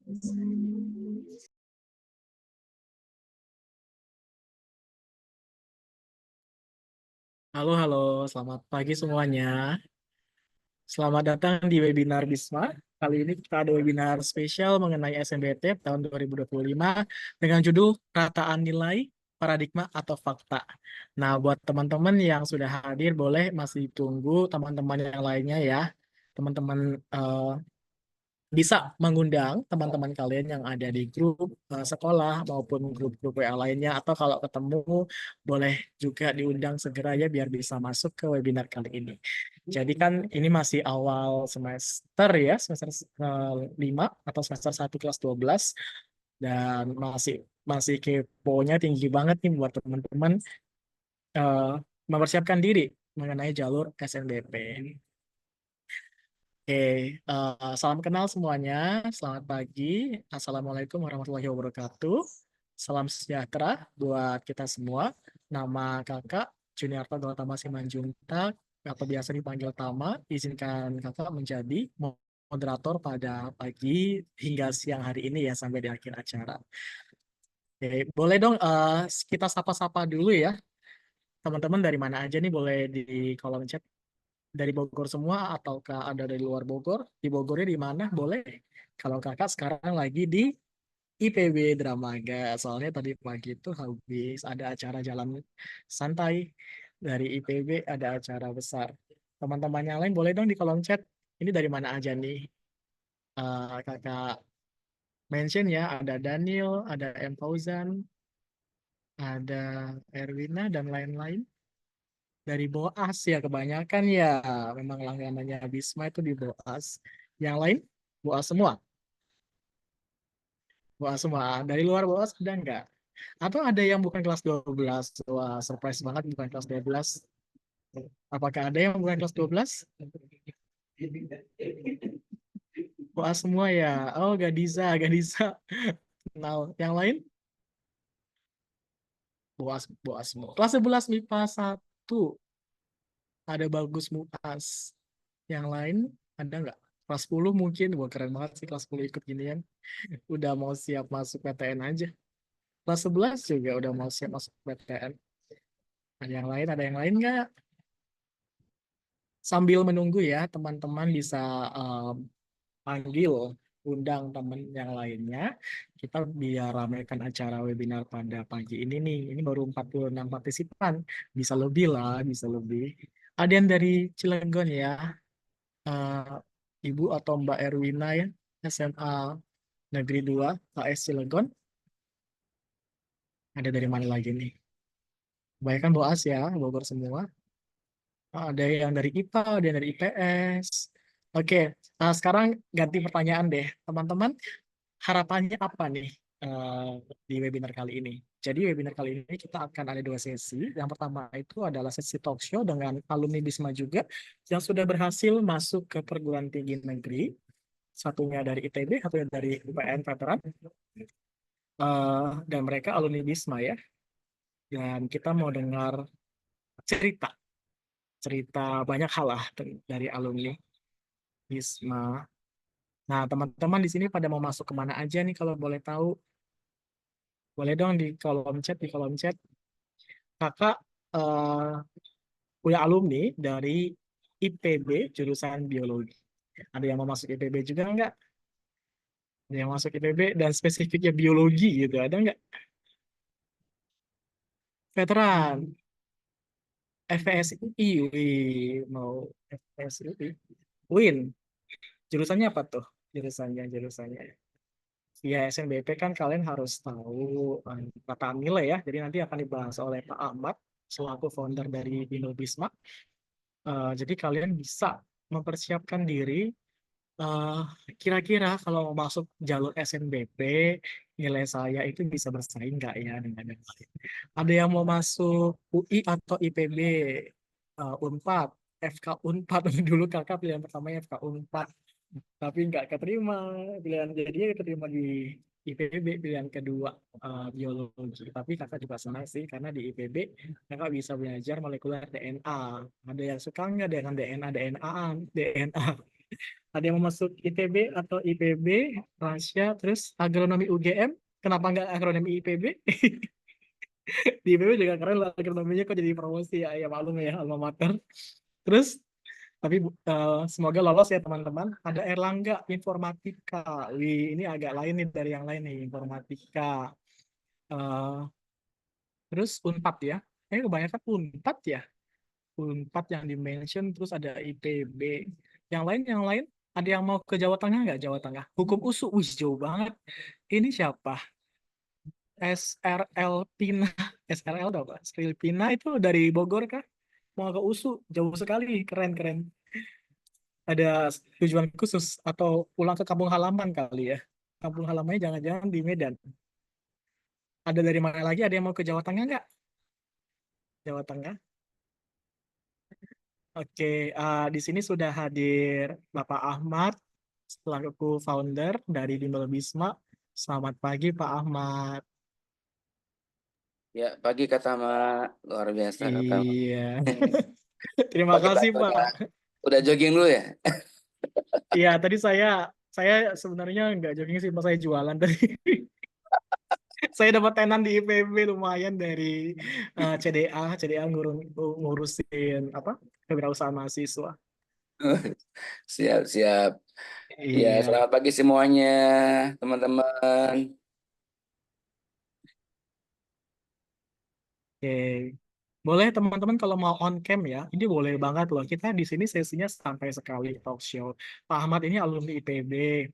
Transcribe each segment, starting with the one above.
Halo, halo, selamat pagi semuanya. Selamat datang di webinar Bisma. Kali ini kita ada webinar spesial mengenai SNBT tahun 2025 dengan judul Rataan Nilai, Paradigma atau Fakta. Nah, buat teman-teman yang sudah hadir, boleh masih tunggu teman-teman yang lainnya ya. Teman-teman bisa mengundang teman-teman kalian yang ada di grup sekolah maupun grup-grup WA lainnya, atau kalau ketemu boleh juga diundang segera ya biar bisa masuk ke webinar kali ini. Jadi kan ini masih awal semester ya, semester 5 atau semester 1 kelas 12, dan masih masih kepo-nya tinggi banget nih buat teman-teman eh, mempersiapkan diri mengenai jalur SNBP. Oke, salam kenal semuanya. Selamat pagi. Assalamualaikum warahmatullahi wabarakatuh. Salam sejahtera buat kita semua. Nama kakak Juniarto Gautama Simanjuntak, atau biasa dipanggil Tama. Izinkan kakak menjadi moderator pada pagi hingga siang hari ini ya, sampai di akhir acara. Oke, boleh dong kita sapa-sapa dulu ya. Teman-teman dari mana aja nih, boleh di kolom chat. Dari Bogor semua ataukah ada dari luar Bogor? Di Bogornya di mana? Boleh. Kalau kakak sekarang lagi di IPB Dramaga. Soalnya tadi pagi itu habis ada acara jalan santai dari IPB, ada acara besar. Teman-teman yang lain boleh dong di kolom chat. Ini dari mana aja nih? Kakak mention ya. Ada Daniel, ada M. Fauzan, ada Erwina, dan lain-lain. Dari Boas ya kebanyakan ya. Memang langganannya Bisma itu di Boas. Yang lain? Boas semua. Boas semua. Dari luar Boas ada nggak? Atau ada yang bukan kelas 12? Wah, surprise banget bukan kelas 12. Apakah ada yang bukan kelas 12? Boas semua ya. Oh, Gadiza, Gadiza. Nah, yang lain? Boas, Boas semua. Kelas 11 MIPA 1. Ada Bagus Muas. Yang lain ada nggak? Kelas 10 mungkin. Wah, keren banget sih kelas 10 ikut ginian. Udah mau siap masuk PTN aja. Kelas 11 juga udah mau siap masuk PTN. Ada yang lain? Ada yang lain nggak? Sambil menunggu ya, teman-teman bisa panggil, undang teman yang lainnya. Kita biar ramaikan acara webinar pada pagi ini nih. Ini baru 46 partisipan. Bisa lebih lah, bisa lebih. Ada yang dari Cilegon ya, Ibu atau Mbak Erwina ya, SMA Negeri 2, KS Cilegon. Ada dari mana lagi nih? Kebanyakan Boas ya, Bogor semua. Ada yang dari IPA, ada yang dari IPS. Oke, sekarang ganti pertanyaan deh. Teman-teman, harapannya apa nih eh, di webinar kali ini? Jadi webinar kali ini kita akan ada dua sesi. Yang pertama itu adalah sesi talk show dengan alumni Bisma juga yang sudah berhasil masuk ke perguruan tinggi negeri. Satunya dari ITB, satunya dari UPN Veteran. Dan mereka alumni Bisma ya. Dan kita mau dengar cerita, cerita banyak hal lah dari alumni Bisma. Nah, teman-teman di sini pada mau masuk kemana aja nih kalau boleh tahu? Boleh dong di kolom chat, di kolom chat. Kakak eh, punya alumni dari IPB jurusan biologi. Ada yang mau masuk IPB juga nggak? Ada yang masuk IPB dan spesifiknya biologi gitu, ada nggak? Veteran, FVSI, wih, mau FVSI. Win, jurusannya apa tuh? Jurusannya. Ya, SNBP kan kalian harus tahu rataan nilai ya. Jadi nanti akan dibahas oleh Pak Ahmad selaku founder dari Bino Bisma. Jadi kalian bisa mempersiapkan diri. eh, Kira-kira kalau mau masuk jalur SNBP, nilai saya itu bisa bersaing nggak ya dengan yang lain? Ada yang mau masuk UI atau IPB, Unpad, FK Unpad. Dulu kakak pilihan pertamanya FK Unpad, tapi nggak keterima. Pilihan jadinya keterima di IPB, pilihan kedua biologi. Tapi kakak juga senang sih karena di IPB kakak bisa belajar molekuler DNA. Ada yang suka nggak dengan DNA, DNA, DNA? Ada yang mau masuk ITB atau IPB, Rasya, terus agronomi UGM. Kenapa nggak agronomi IPB? Di IPB juga keren lah agronominya, kok jadi promosi ya, ya maklum ya alma mater. Terus tapi semoga lolos ya teman-teman. Ada Erlangga Informatika. Wih, ini agak lain nih dari yang lain nih, Informatika. Eh, terus Unpad ya. Kebanyakan Unpad ya. Unpad yang di-mention, terus ada IPB. Yang lain, ada yang mau ke Jawa Tengah nggak? Jawa Tengah. Hukum USU, wih jauh banget. Ini siapa? SRL Pina. SRL tau apa? SRL Pina itu dari Bogor kah? Mau ke USU, jauh sekali. Keren, keren. Ada tujuan khusus atau pulang ke kampung halaman kali ya. Kampung halamannya jangan-jangan di Medan. Ada dari mana lagi? Ada yang mau ke Jawa Tengah nggak? Jawa Tengah. Oke, di sini sudah hadir Bapak Ahmad selaku founder dari Bimbel Bisma. Selamat pagi Pak Ahmad. Ya, pagi Kak Tama, luar biasa Kak Tama. Iya, terima Pakai kasih Pak. udah jogging dulu ya? Iya, tadi saya sebenarnya nggak jogging sih, Pak. Saya jualan tadi. Saya dapat tenan di IPB lumayan dari CDA. CDA ngurusin apa? Kewirausahaan mahasiswa. Siap, siap. Ya, Iya. selamat pagi semuanya, teman-teman. Oke. Boleh teman-teman kalau mau on cam ya, ini boleh banget loh. Kita di sini sesinya santai sekali talk show. Pak Ahmad ini alumni IPB,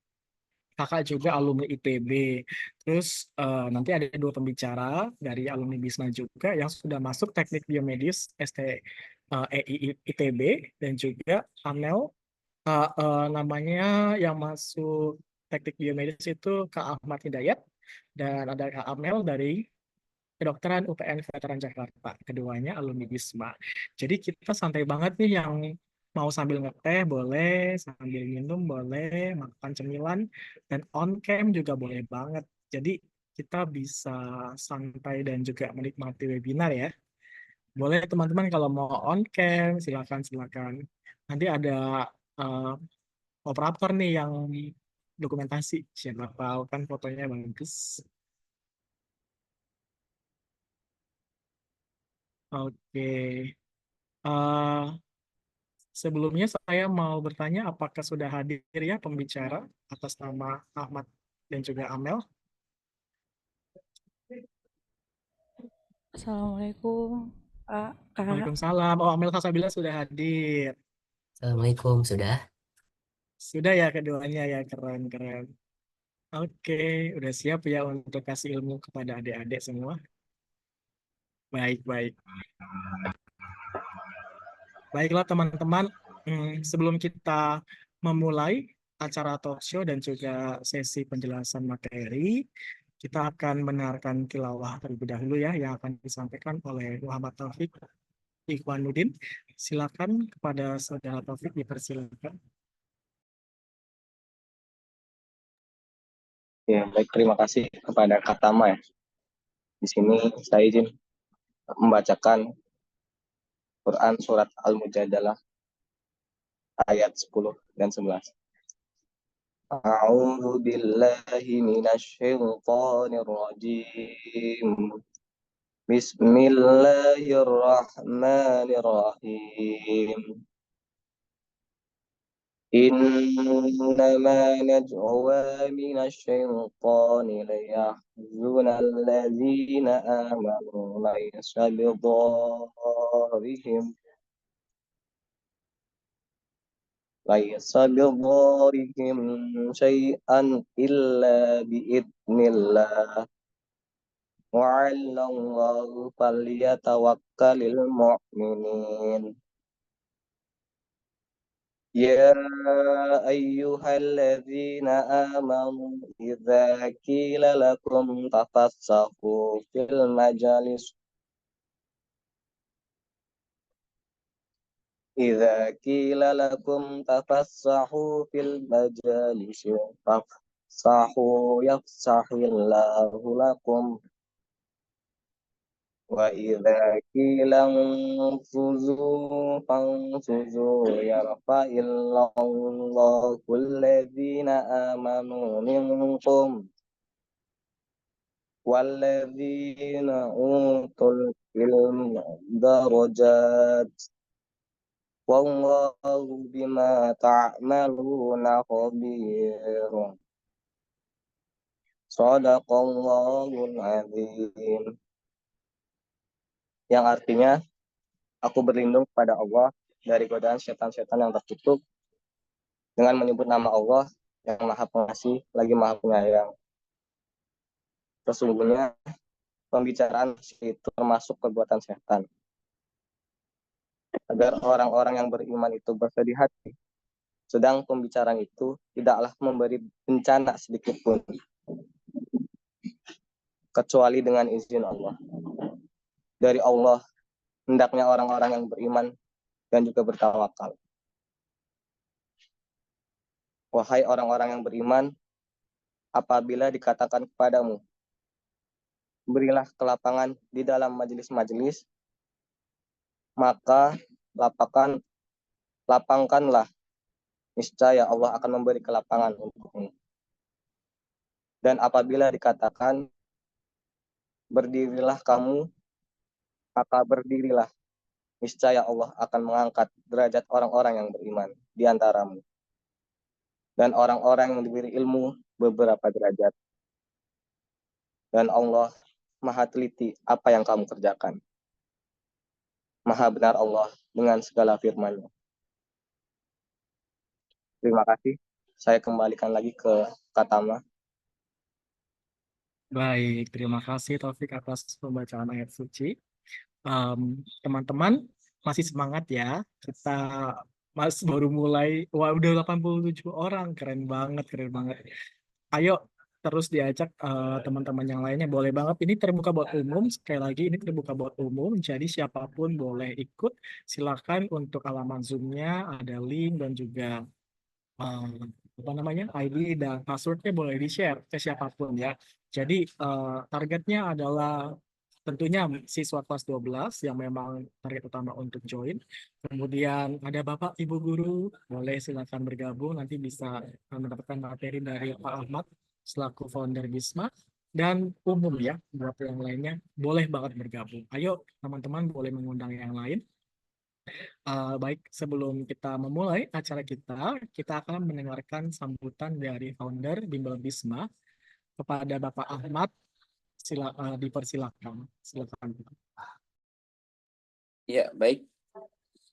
kakak juga alumni IPB. Terus nanti ada dua pembicara dari alumni Bisma juga yang sudah masuk teknik biomedis ST EI ITB dan juga Amel namanya yang masuk teknik biomedis itu Kak Ahmad Hidayat dan ada Kak Amel dari Kedokteran UPN Veteran Jakarta. Keduanya alumni Bisma. Jadi kita santai banget nih yang mau sambil ngeteh boleh, sambil minum boleh, makan cemilan, dan on cam juga boleh banget. Jadi kita bisa santai dan juga menikmati webinar ya. Boleh teman-teman kalau mau on cam, silakan silakan. Nanti ada uh, operator nih yang dokumentasi. Siapa tahu kan fotonya bagus. Oke. Eh, Sebelumnya saya mau bertanya apakah sudah hadir ya pembicara atas nama Ahmad dan juga Amel. Assalamualaikum, Kak. Waalaikumsalam. Oh, Amel Kasabila sudah hadir. Assalamualaikum, sudah? Sudah ya keduanya ya, keren-keren. Oke, udah siap ya untuk kasih ilmu kepada adik-adik semua. Baik-baik. Baiklah teman-teman, sebelum kita memulai acara talk show dan juga sesi penjelasan materi, kita akan mendengarkan tilawah terlebih dahulu ya yang akan disampaikan oleh Muhammad Taufik Ikhwanuddin. Silakan kepada Saudara Taufik dipersilakan. Ya, baik, terima kasih kepada Kak Tama ya. Di sini saya izin membacakan Quran surat Al-Mujadalah ayat 10 dan 11. A'udzu billahi minasy syaithanir rajim. Bismillahirrahmanirrahim. إنما نجوى من الشيطان ليحزن الذين آمنوا ليس بضارهم شيئا إلا بإذن الله وعلى الله فليتوكل المؤمنين يا أيها الذين آمنوا إذا قيل لكم تفسحوا في المجالس فافسحوا يفسح الله لكم Wa idza qila anfuzu fanfuzu yarfa'illahu alladhina amanu minkum walladzina utul ilma darajat wallahu bima ta'maluna khabir. Shadaqallahul azim. Yang artinya, aku berlindung kepada Allah dari godaan setan-setan yang tertutup dengan menyebut nama Allah yang Maha Pengasih lagi Maha Penyayang. Sesungguhnya pembicaraan itu termasuk perbuatan setan. Agar orang-orang yang beriman itu bersedih hati, sedang pembicaraan itu tidaklah memberi bencana sedikit pun, kecuali dengan izin Allah. Dari Allah, hendaknya orang-orang yang beriman dan juga bertawakal. Wahai orang-orang yang beriman, apabila dikatakan kepadamu, berilah kelapangan di dalam majelis-majelis, maka lapangkanlah, niscaya Allah akan memberi kelapangan untukmu. Dan apabila dikatakan, berdirilah kamu, maka berdirilah, niscaya Allah akan mengangkat derajat orang-orang yang beriman di antaramu. Dan orang-orang yang diberi ilmu beberapa derajat. Dan Allah Maha teliti apa yang kamu kerjakan. Maha benar Allah dengan segala firman-Nya. Terima kasih. Saya kembalikan lagi ke Katama. Baik, terima kasih Taufik atas pembacaan ayat suci. Teman-teman masih semangat ya. Kita baru mulai. Wah, udah 87 orang. Keren banget, keren banget. Ayo terus diajak teman-teman yang lainnya. Boleh banget. Ini terbuka buat umum. Sekali lagi ini terbuka buat umum. Jadi siapapun boleh ikut. Silakan untuk halaman Zoom-nya ada link dan juga eh, apa namanya ID dan passwordnya boleh di-share ke siapapun ya. Jadi targetnya adalah tentunya siswa kelas 12 yang memang target utama untuk join. Kemudian ada Bapak Ibu guru, boleh silakan bergabung nanti bisa mendapatkan materi dari Pak Ahmad selaku founder Bisma dan umum ya buat yang lainnya boleh banget bergabung. Ayo teman-teman boleh mengundang yang lain. Baik, sebelum kita memulai acara kita akan mendengarkan sambutan dari founder Bimbel Bisma kepada Bapak Ahmad. Dipersilakan. Silakan. Ya, baik.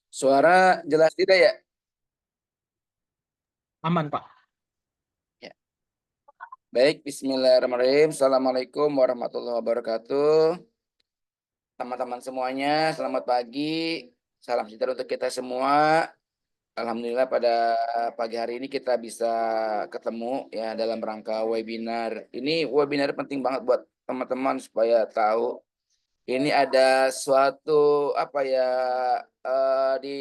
Suara jelas tidak ya? Aman, Pak. Ya. Baik, bismillahirrahmanirrahim. Assalamualaikum warahmatullahi wabarakatuh. Teman-teman semuanya, selamat pagi. Salam sejahtera untuk kita semua. Alhamdulillah pada pagi hari ini kita bisa ketemu ya dalam rangka webinar. Ini webinar penting banget buat teman-teman supaya tahu ini ada suatu apa ya di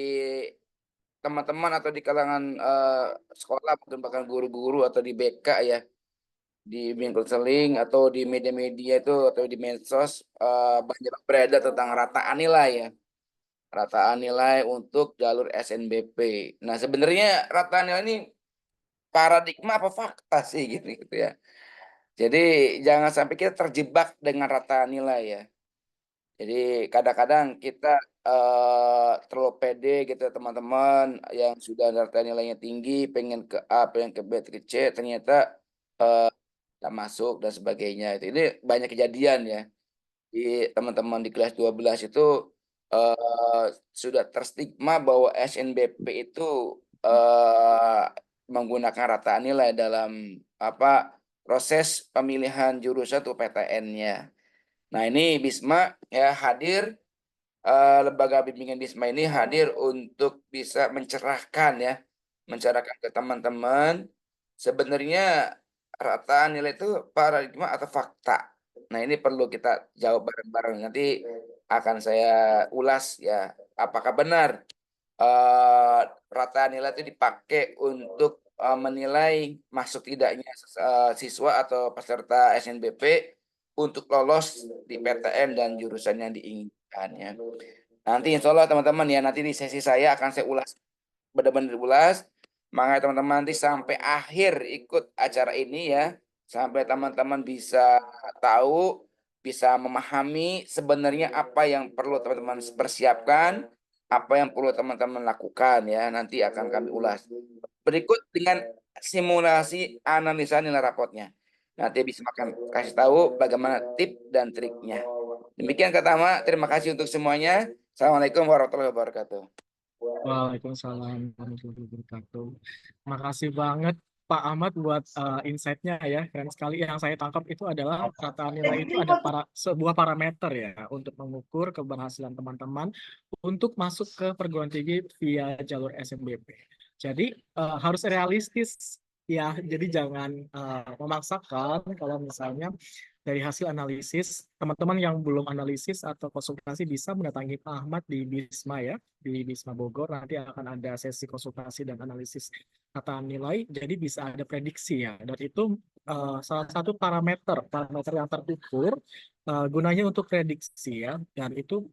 teman-teman atau di kalangan sekolah mungkin bahkan guru-guru atau di BK ya, di bimbingan konseling atau di media-media itu atau di medsos banyak beredar tentang rataan nilai ya. Rataan nilai untuk jalur SNBP. Nah, sebenarnya rataan nilai ini paradigma apa fakta sih gitu ya. Jadi jangan sampai kita terjebak dengan rataan nilai ya. Jadi kadang-kadang kita terlalu pede gitu teman-teman yang sudah rataan nilainya tinggi, pengen ke A, pengen ke B, ke C, ternyata nggak masuk dan sebagainya. Ini banyak kejadian ya. Di teman-teman di kelas 12 itu sudah terstigma bahwa SNBP itu menggunakan rataan nilai dalam apa proses pemilihan jurusan atau PTN-nya. Nah, ini Bisma ya hadir lembaga bimbingan Bisma ini hadir untuk bisa mencerahkan ke teman-teman sebenarnya rataan nilai itu paradigma atau fakta. Nah, ini perlu kita jawab bareng-bareng. Nanti akan saya ulas ya, apakah benar rataan nilai itu dipakai untuk menilai masuk tidaknya siswa atau peserta SNBP untuk lolos di PTN dan jurusan yang diinginkan ya. Nanti insya Allah teman-teman ya, nanti di sesi saya akan saya ulas, benar-benar diulas. Makanya teman-teman nanti sampai akhir ikut acara ini ya, sampai teman-teman bisa tahu, bisa memahami sebenarnya apa yang perlu teman-teman persiapkan, apa yang perlu teman-teman lakukan ya, nanti akan kami ulas. Berikut dengan simulasi analisa nilai rapotnya. Nanti bisa kasih tahu bagaimana tip dan triknya. Demikian Kak Tama, terima kasih untuk semuanya. Assalamualaikum warahmatullahi wabarakatuh. Waalaikumsalam warahmatullahi wabarakatuh. Makasih banget Pak Ahmad buat insight-nya ya. Keren sekali. Yang saya tangkap itu adalah rataan nilai itu ada sebuah parameter ya untuk mengukur keberhasilan teman-teman untuk masuk ke perguruan tinggi via jalur SNBP. Jadi harus realistis ya. Jadi jangan memaksakan kalau misalnya dari hasil analisis, teman-teman yang belum analisis atau konsultasi bisa mendatangi Pak Ahmad di Bisma ya, di Bisma Bogor. Nanti akan ada sesi konsultasi dan analisis rataan nilai, jadi bisa ada prediksi ya. Dan itu salah satu parameter yang terukur gunanya untuk prediksi ya, dan itu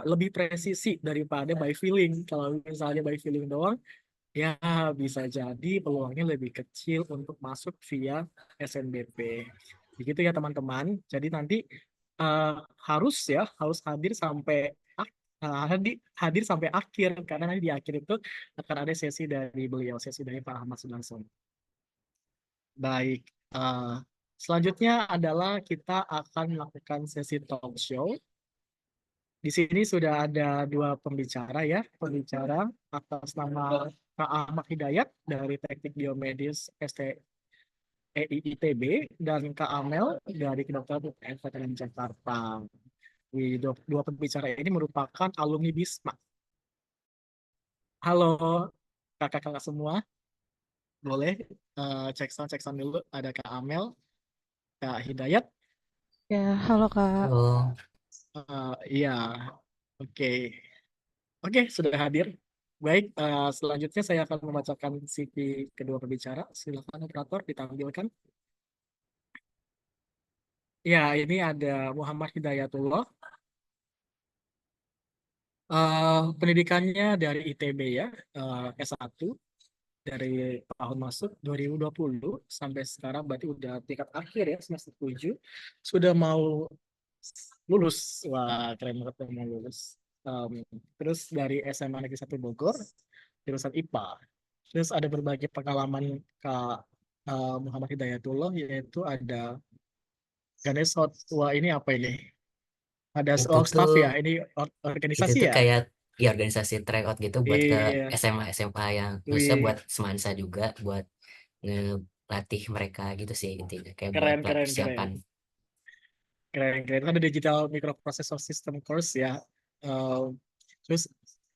lebih presisi daripada by feeling. Kalau misalnya by feeling doang, ya bisa jadi peluangnya lebih kecil untuk masuk via SNBP. Begitu ya teman-teman. Jadi nanti harus hadir sampai hadir sampai akhir, karena nanti di akhir itu akan ada sesi dari beliau, sesi dari Pak Ahmad Sudarso. Baik, selanjutnya adalah kita akan melakukan sesi talk show. Di sini sudah ada dua pembicara ya, pembicara atas nama Kak Ahmad Hidayat dari Teknik Biomedis STEI ITB dan Kak Amel dari Kedokteran UPN Veteran Jakarta. Dua pembicara ini merupakan alumni Bisma. Halo kakak-kakak semua, boleh cek sound dulu. Ada Kak Amel, Kak Hidayat. Ya, halo Kak. Halo. Iya, oke. Oke, sudah hadir. Baik, selanjutnya saya akan membacakan CV kedua pembicara. Silakan operator ditampilkan. Ya, ini ada Muhammad Hidayatullah. Pendidikannya dari ITB ya, S1 dari tahun masuk 2020 sampai sekarang berarti udah tingkat akhir ya, semester 7. Sudah mau lulus. Wah, keren banget yang mau lulus. Terus dari SMA Negeri 1 Bogor, jurusan IPA. Terus ada berbagai pengalaman Kak Muhammad Hidayatullah, yaitu ada Ganesot. Wah, ini apa ini? Ada Itu staff tuh ya, ini organisasi ya? kayak ya organisasi tryout gitu buat ke Iya, SMA SMA yang khususnya buat wih, semansa juga buat ngelatih mereka gitu sih intinya kayak buat keren, keren, persiapan. keren. Keren, keren. Kan ada digital microprocessor system course ya. Eh, terus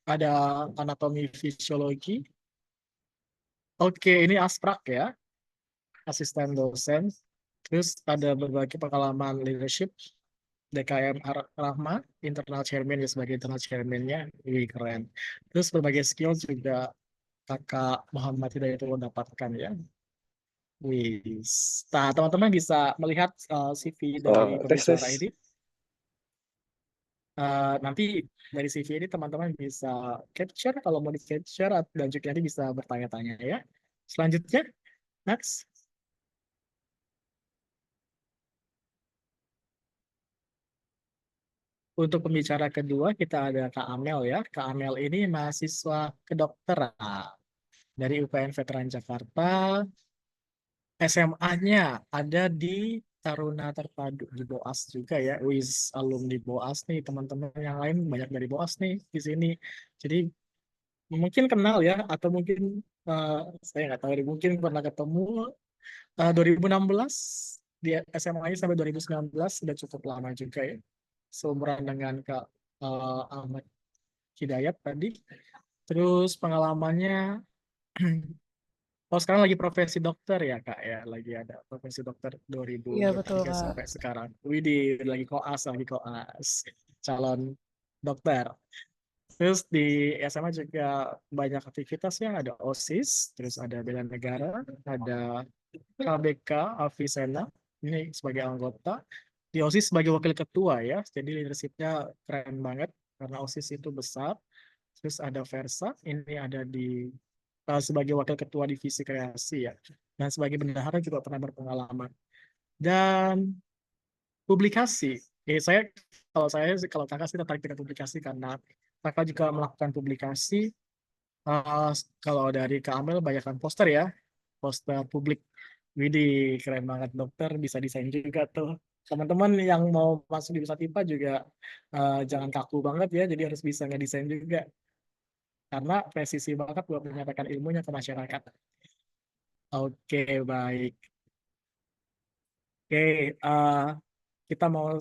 ada anatomi fisiologi. Oke, ini asprak ya, asisten dosen. Terus ada berbagai pengalaman leadership, DKM Rahma, internal chairman ya, sebagai internal chairman-nya. Wih, keren. Terus berbagai skill juga kakak Muhammad Hidayatullah dapatkan ya. Wih. Nah, teman-teman bisa melihat CV dari Tes pembicara tes. ini. Nanti dari CV ini teman-teman bisa capture kalau mau di capture, dan juga nanti bisa bertanya-tanya ya. Selanjutnya, next. Untuk pembicara kedua kita ada Kak Amel ya. Kak Amel ini mahasiswa kedokteran dari UPN Veteran Jakarta. SMA-nya ada di Taruna Terpadu di Boas juga ya. Wis alumni Boas nih, teman-teman yang lain banyak dari Boas nih di sini. Jadi mungkin kenal ya, atau mungkin eh, saya nggak tahu, mungkin pernah ketemu 2016 di SMA sampai 2019, sudah cukup lama juga ya, seumuran dengan Kak Ahmad Hidayat tadi. Terus pengalamannya, oh sekarang lagi profesi dokter ya Kak ya, lagi ada profesi dokter Iya betul 2023 Kak. sampai sekarang. Widih, lagi koas, calon dokter. Terus di SMA juga banyak aktivitas ya, ada OSIS, terus ada bela negara, ada KBK, Avicenna, ini sebagai anggota, di OSIS sebagai wakil ketua ya. Jadi leadershipnya keren banget karena OSIS itu besar. Terus ada Versa, ini ada sebagai wakil ketua divisi kreasi ya. Dan sebagai bendahara juga pernah berpengalaman. Dan publikasi. Kalau kakak sih tertarik dengan publikasi karena kakak juga melakukan publikasi. Eh, Kalau dari Kak Amel banyakkan poster ya, poster publik. Widih, keren banget dokter, bisa desain juga tuh. Teman-teman yang mau masuk di Wisata IPA juga jangan kaku banget ya, jadi harus bisa ngedesain juga. Karena presisi banget buat menyampaikan ilmunya ke masyarakat. Oke, baik. Oke, kita mau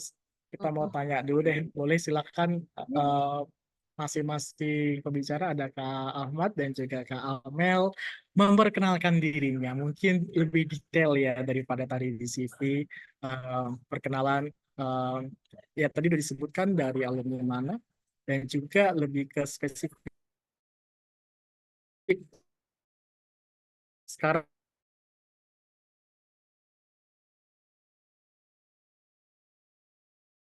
kita mau tanya dulu deh. Boleh silakan masing-masing pembicara ada Kak Ahmad dan juga Kak Amel memperkenalkan dirinya. Mungkin lebih detail ya daripada tadi di CV. Perkenalan ya tadi udah disebutkan dari alumni mana dan juga lebih ke spesifik sekarang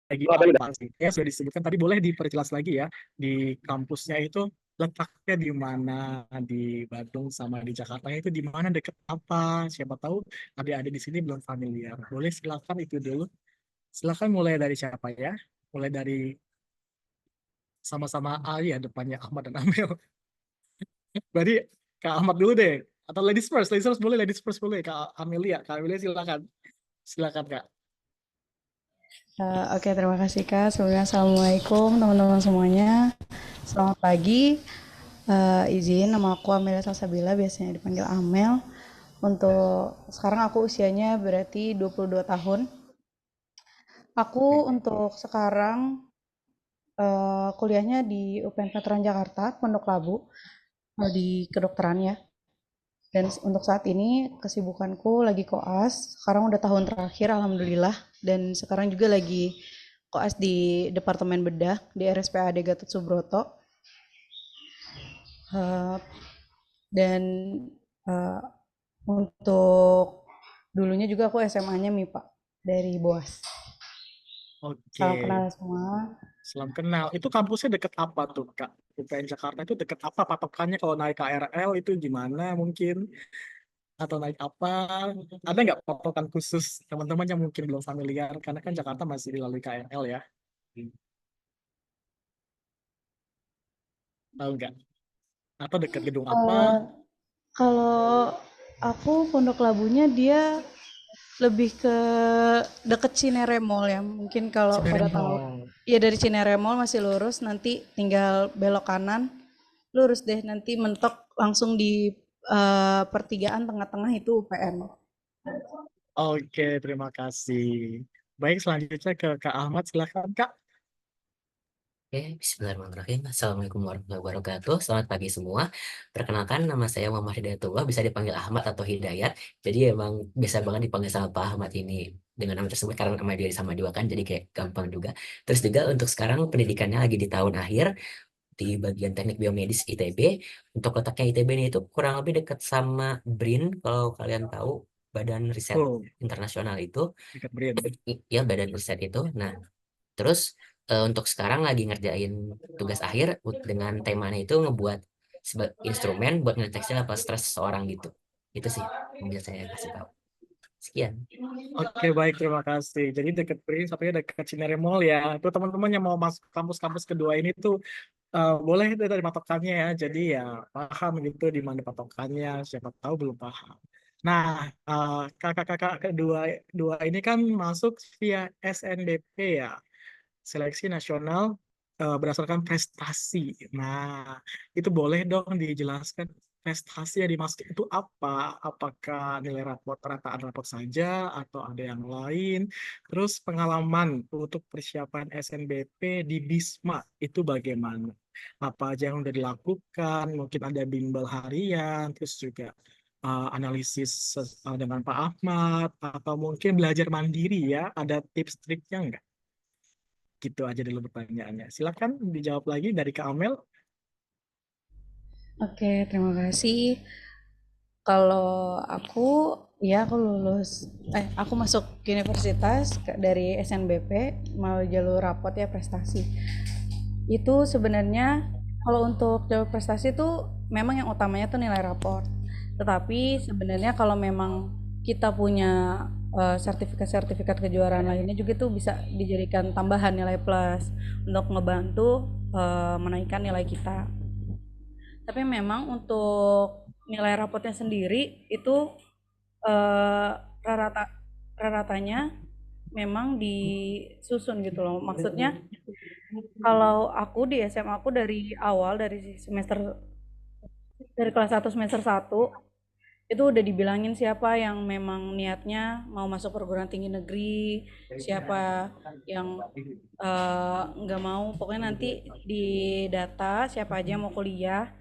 lagi apa sih? Ya sudah disebutkan tadi, boleh diperjelas lagi ya di kampusnya itu letaknya di mana, di Bandung sama di Jakarta itu di mana, deket apa? Siapa tahu adik-adik di sini belum familiar. Boleh silakan itu dulu. Silakan mulai dari siapa ya? Mulai dari sama-sama A ya depannya Ahmad dan Amel. Berarti Kak Ahmad dulu deh. Atau ladies first boleh, ladies first boleh. Kak Amelia silakan. Silakan Kak. Oke, terima kasih Kak. Sebelumnya Assalamualaikum teman-teman semuanya. Selamat pagi. Izin, nama aku Amelia Salsabila, biasanya dipanggil Amel. Untuk sekarang aku usianya berarti 22 tahun. Aku untuk sekarang kuliahnya di UPN Veteran Jakarta, Pondok Labu, di kedokteran ya. Dan untuk saat ini kesibukanku lagi koas, sekarang udah tahun terakhir alhamdulillah, dan sekarang juga lagi koas di Departemen Bedah di RSPAD Gatot Subroto. Eh, dan eh, untuk dulunya juga aku SMA-nya MIPA dari BOAS. Oke. Salam kenal semua. Salam kenal. Itu kampusnya deket apa tuh, Kak? UPN Jakarta itu deket apa patokannya kalau naik KRL itu gimana mungkin? Atau naik apa? Ada nggak patokan khusus teman-teman yang mungkin belum familiar? Karena kan Jakarta masih dilalui KRL ya. Tahu nggak? Atau dekat gedung apa? Eh, Kalau aku Pondok Labunya dia lebih ke deket Cinere Mall ya. Mungkin kalau Cinere pada tahu. Mall. Ya dari Cinere Mall masih lurus, nanti tinggal belok kanan. Lurus deh, nanti mentok langsung di pertigaan tengah-tengah itu UPN. Oke, terima kasih. Baik, selanjutnya ke Kak Ahmad. Silakan, Kak. Oke, bismillahirrahmanirrahim. Assalamualaikum warahmatullahi wabarakatuh. Selamat pagi semua. Perkenalkan, nama saya Muhammad Hidayatullah, bisa dipanggil Ahmad atau Hidayat. Jadi emang biasa banget dipanggil sama Pak Ahmad ini dengan nama tersebut karena nama dia sama juga kan, jadi kayak gampang juga. Terus juga untuk sekarang pendidikannya lagi di tahun akhir di bagian teknik biomedis ITB. Untuk letaknya ITB ini itu kurang lebih dekat sama BRIN, kalau kalian tahu, Badan Riset Oh, Internasional itu. dekat Brian. Ya, badan riset itu. Nah, terus untuk sekarang lagi ngerjain tugas akhir dengan temanya itu ngebuat instrumen buat ngedeteksi level stres seseorang gitu. Itu sih yang bisa saya kasih tahu. Sekian. Oke, baik, terima kasih. Jadi dekat Prince, tapi dekat Cinere Mall ya. Itu teman-teman yang mau masuk kampus-kampus kedua ini tuh boleh itu dari patokannya ya. Jadi ya paham gitu di mana patokannya. Siapa tahu belum paham. Nah, kakak-kakak kedua dua ini kan masuk via SNBP ya, Seleksi Nasional berdasarkan prestasi. Nah, itu boleh dong dijelaskan prestasi yang dimaksud itu apa? Apakah nilai raport, rataan raport saja atau ada yang lain? Terus pengalaman untuk persiapan SNBP di Bisma itu bagaimana? Apa aja yang udah dilakukan? Mungkin ada bimbel harian, terus juga analisis dengan Pak Ahmad, atau mungkin belajar mandiri ya? Ada tips-triknya nggak? Gitu aja dulu pertanyaannya. Silakan dijawab lagi dari Kak Amel. Oke, terima kasih. Kalau aku Iya, aku masuk universitas dari SNBP melalui jalur rapot ya prestasi. Itu sebenarnya kalau untuk jalur prestasi itu memang yang utamanya tuh nilai raport. Tetapi sebenarnya kalau memang kita punya sertifikat-sertifikat kejuaraan lainnya juga tuh bisa dijadikan tambahan nilai plus untuk ngebantu menaikkan nilai kita. Tapi memang untuk nilai rapotnya sendiri itu eh, rata ratanya memang disusun gitu loh. Maksudnya kalau aku di SMA aku dari awal dari kelas 1 semester 1 itu udah dibilangin siapa yang memang niatnya mau masuk perguruan tinggi negeri, siapa yang nggak mau, pokoknya nanti di data siapa aja yang mau kuliah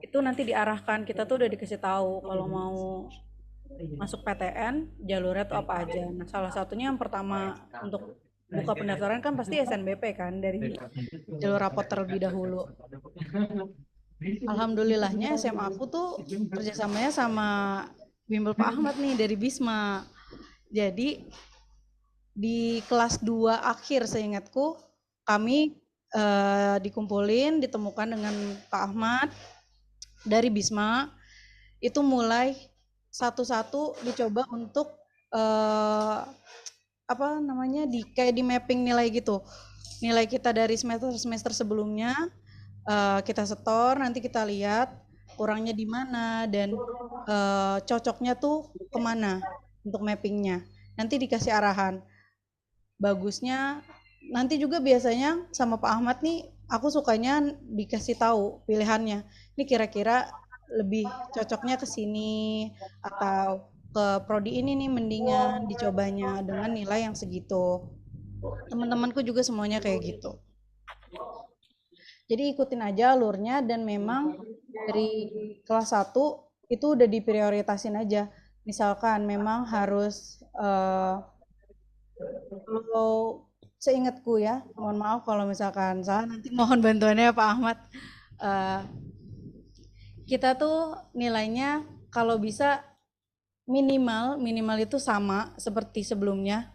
itu nanti diarahkan, kita tuh udah dikasih tahu kalau mau masuk PTN jalurnya tuh apa aja. Nah, salah satunya yang pertama untuk buka pendaftaran kan pasti SNBP kan, dari jalur rapot terlebih dahulu. Alhamdulillahnya SMA aku tuh kerjasamanya sama bimbel Pak Ahmad nih dari Bisma. Jadi di kelas 2 akhir seingatku kami dikumpulin, ditemukan dengan Pak Ahmad dari Bisma, itu mulai satu-satu dicoba untuk kayak di mapping nilai gitu, nilai kita dari semester sebelumnya kita setor, nanti kita lihat kurangnya di mana dan cocoknya tuh kemana untuk mappingnya, nanti dikasih arahan bagusnya. Nanti juga biasanya sama Pak Ahmad nih aku sukanya dikasih tahu pilihannya, ini kira-kira lebih cocoknya ke sini atau ke prodi ini nih mendingan dicobanya dengan nilai yang segitu. Teman-temanku juga semuanya kayak gitu, jadi ikutin aja alurnya dan memang dari kelas 1 itu udah diprioritasin aja. Misalkan memang harus kalau seingatku ya, mohon maaf kalau misalkan salah nanti mohon bantuannya Pak Ahmad. Eh, kita tuh nilainya kalau bisa minimal itu sama seperti sebelumnya.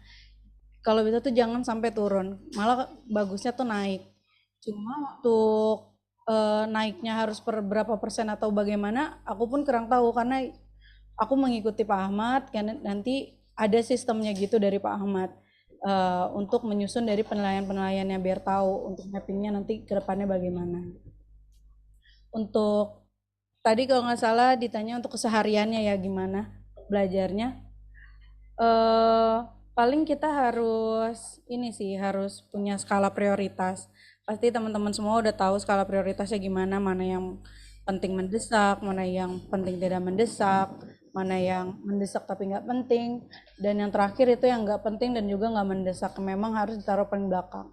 Kalau bisa tuh jangan sampai turun, malah bagusnya tuh naik. Cuma untuk naiknya harus per berapa persen atau bagaimana, aku pun kurang tahu karena aku mengikuti Pak Ahmad kan, nanti ada sistemnya gitu dari Pak Ahmad untuk menyusun dari penilaian-penilaiannya biar tahu untuk mappingnya nanti ke depannya bagaimana. Untuk tadi kalau nggak salah ditanya untuk kesehariannya ya gimana belajarnya, eh paling kita harus ini sih, harus punya skala prioritas. Pasti teman-teman semua udah tahu skala prioritasnya gimana, mana yang penting mendesak, mana yang penting tidak mendesak, mana yang mendesak tapi nggak penting, dan yang terakhir itu yang nggak penting dan juga nggak mendesak, memang harus ditaruh paling belakang.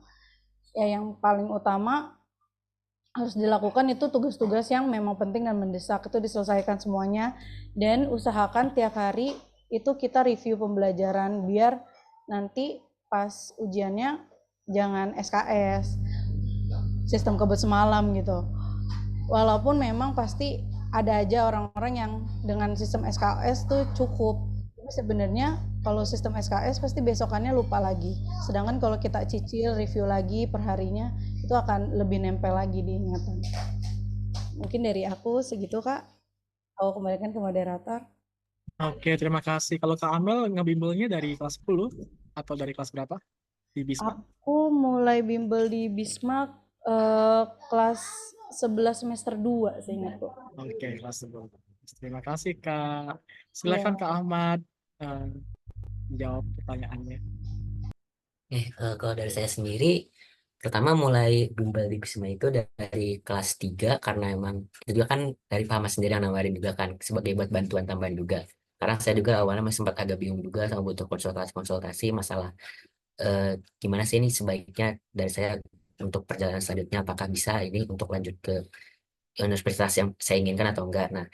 Ya yang paling utama harus dilakukan itu tugas-tugas yang memang penting dan mendesak, itu diselesaikan semuanya, dan usahakan tiap hari itu kita review pembelajaran biar nanti pas ujiannya jangan SKS, sistem kebut semalam gitu. Walaupun memang pasti ada aja orang-orang yang dengan sistem SKS tuh cukup, tapi sebenarnya kalau sistem SKS pasti besokannya lupa lagi, sedangkan kalau kita cicil review lagi perharinya itu akan lebih nempel lagi di ingatan. Mungkin dari aku segitu Kak, aku kembalikan ke moderator. Oke, terima kasih. Kalau Kak Amel ngebimbelnya dari kelas 10 atau dari kelas berapa di Bisma? Aku mulai bimbel di Bisma kelas 11 semester 2 seingatku. Oke, kelas 10. Terima kasih Kak. Iya. Silakan Kak Ahmad eh, jawab pertanyaannya. Kalau dari saya sendiri, pertama mulai bimbel di Bisma itu dari kelas 3 karena emang itu juga kan dari Pak Ahmad sendiri yang nawarin juga kan sebagai buat bantuan tambahan juga. Karena saya juga awalnya masih sempat agak bingung juga sama butuh konsultasi masalah gimana sih ini sebaiknya dari saya untuk perjalanan selanjutnya apakah bisa ini untuk lanjut ke universitas yang saya inginkan atau enggak. Nah,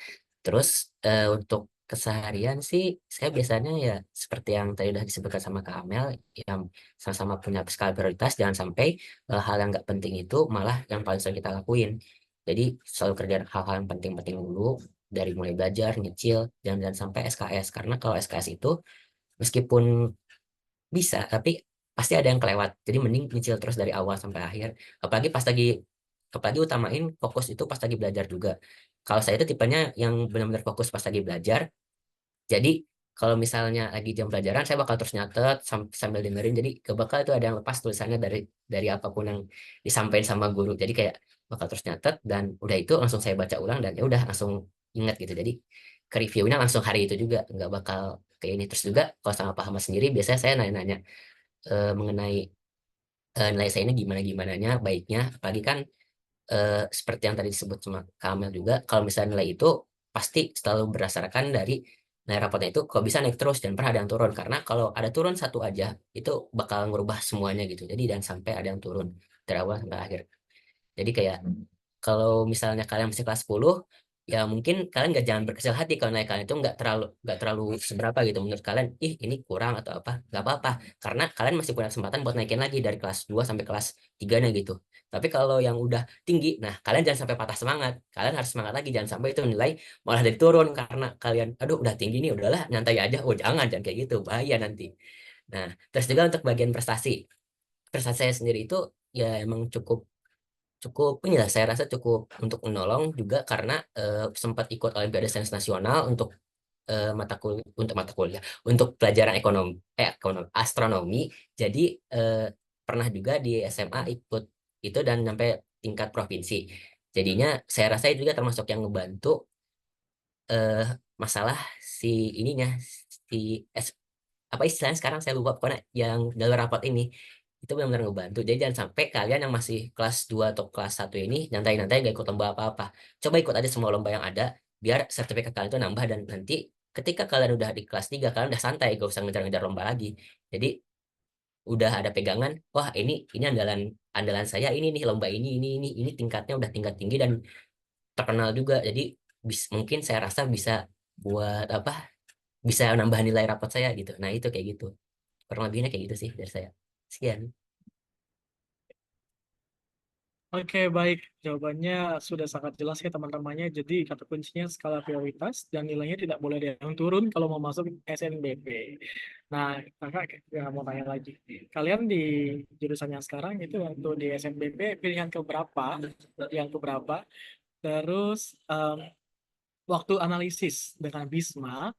terus untuk keseharian sih saya biasanya ya seperti yang tadi udah disebutkan sama Kak Amel, yang sama-sama punya skala prioritas, jangan sampai hal yang nggak penting itu malah yang paling sering kita lakuin. Jadi selalu kerja hal-hal yang penting-penting dulu, dari mulai belajar, nyicil, dan sampai SKS. Karena kalau SKS itu meskipun bisa, tapi pasti ada yang kelewat. Jadi mending nyicil terus dari awal sampai akhir. Apalagi pas lagi, apalagi utamain fokus itu pas lagi belajar juga. Kalau saya itu tipenya yang benar-benar fokus pas lagi belajar. Jadi kalau misalnya lagi jam pelajaran, saya bakal terus nyatet sambil dengerin. Jadi gak bakal itu ada yang lepas tulisannya dari apapun yang disampaikan sama guru. Jadi kayak bakal terus nyatet dan udah itu langsung saya baca ulang dan ya udah langsung ingat gitu. Jadi ke reviewnya langsung hari itu juga, nggak bakal kayak ini. Terus juga kalau sama Pak Ahmad sendiri, biasanya saya nanya-nanya mengenai nilai saya ini gimana gimananya baiknya. Apalagi kan seperti yang tadi disebut sama Kamel juga, kalau misalnya nilai itu pasti selalu berdasarkan dari nilai rapotnya itu kalau bisa naik terus dan pernah ada yang turun, karena kalau ada turun satu aja itu bakal ngerubah semuanya gitu. Jadi dan sampai ada yang turun dari awal sampai akhir. Jadi kayak kalau misalnya kalian masih kelas 10, ya mungkin kalian nggak, jangan berkecil hati kalau naik kalian itu nggak terlalu seberapa gitu menurut kalian, ih ini kurang atau apa, nggak apa-apa, karena kalian masih punya kesempatan buat naikin lagi dari kelas 2 sampai kelas 3 nya gitu. Tapi kalau yang udah tinggi, nah kalian jangan sampai patah semangat, kalian harus semangat lagi, jangan sampai itu nilai malah dari turun karena kalian aduh udah tinggi nih udahlah nyantai aja. Oh jangan kayak gitu, bahaya nanti. Nah, terus juga untuk bagian prestasi, prestasi saya sendiri itu ya emang cukup cukup inilah, saya rasa cukup untuk menolong juga karena sempat ikut Olimpiade Sains Nasional untuk mata kuliah untuk pelajaran astronomi. Jadi eh, pernah juga di SMA ikut itu dan sampai tingkat provinsi. Jadinya saya rasa itu juga termasuk yang ngebantu eh, masalah si ininya, si apa istilahnya sekarang saya lupa, pokoknya yang jalur rapot ini itu benar-benar ngebantu. Jadi jangan sampai kalian yang masih kelas 2 atau kelas 1 ini nyantai-nyantai gak ikut lomba apa-apa. Coba ikut aja semua lomba yang ada biar sertifikat kalian itu nambah, dan nanti ketika kalian udah di kelas 3 kalian udah santai, gak usah ngejar-ngejar lomba lagi. Jadi udah ada pegangan, wah ini andalan andalan saya ini nih, lomba ini tingkatnya udah tingkat tinggi dan terkenal juga. Jadi mungkin saya rasa bisa buat apa, bisa nambah nilai rapot saya gitu. Nah itu kayak gitu, kurang lebihnya kayak gitu sih dari saya. Sekian. Oke, baik. Jawabannya sudah sangat jelas ya teman-temannya. Jadi kata kuncinya skala prioritas dan nilainya tidak boleh ada yang turun kalau mau masuk SNBP. Nah, kakak mau tanya lagi. Kalian di jurusan yang sekarang itu waktu di SNBP pilihan keberapa? Yang keberapa? Terus waktu analisis dengan Bisma,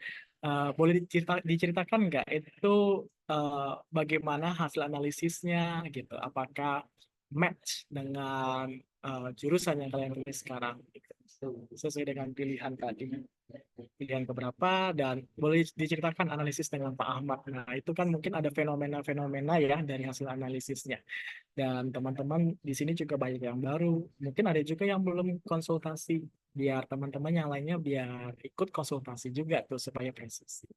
boleh diceritakan nggak itu bagaimana hasil analisisnya gitu? Apakah match dengan jurusan yang kalian pilih sekarang gitu? Sesuai dengan pilihan tadi, pilihan keberapa, dan boleh diceritakan analisis dengan Pak Ahmad. Nah, itu kan mungkin ada fenomena-fenomena ya dari hasil analisisnya. Dan teman-teman di sini juga banyak yang baru. Mungkin ada juga yang belum konsultasi. Biar teman-teman yang lainnya biar ikut konsultasi juga tuh supaya presisi.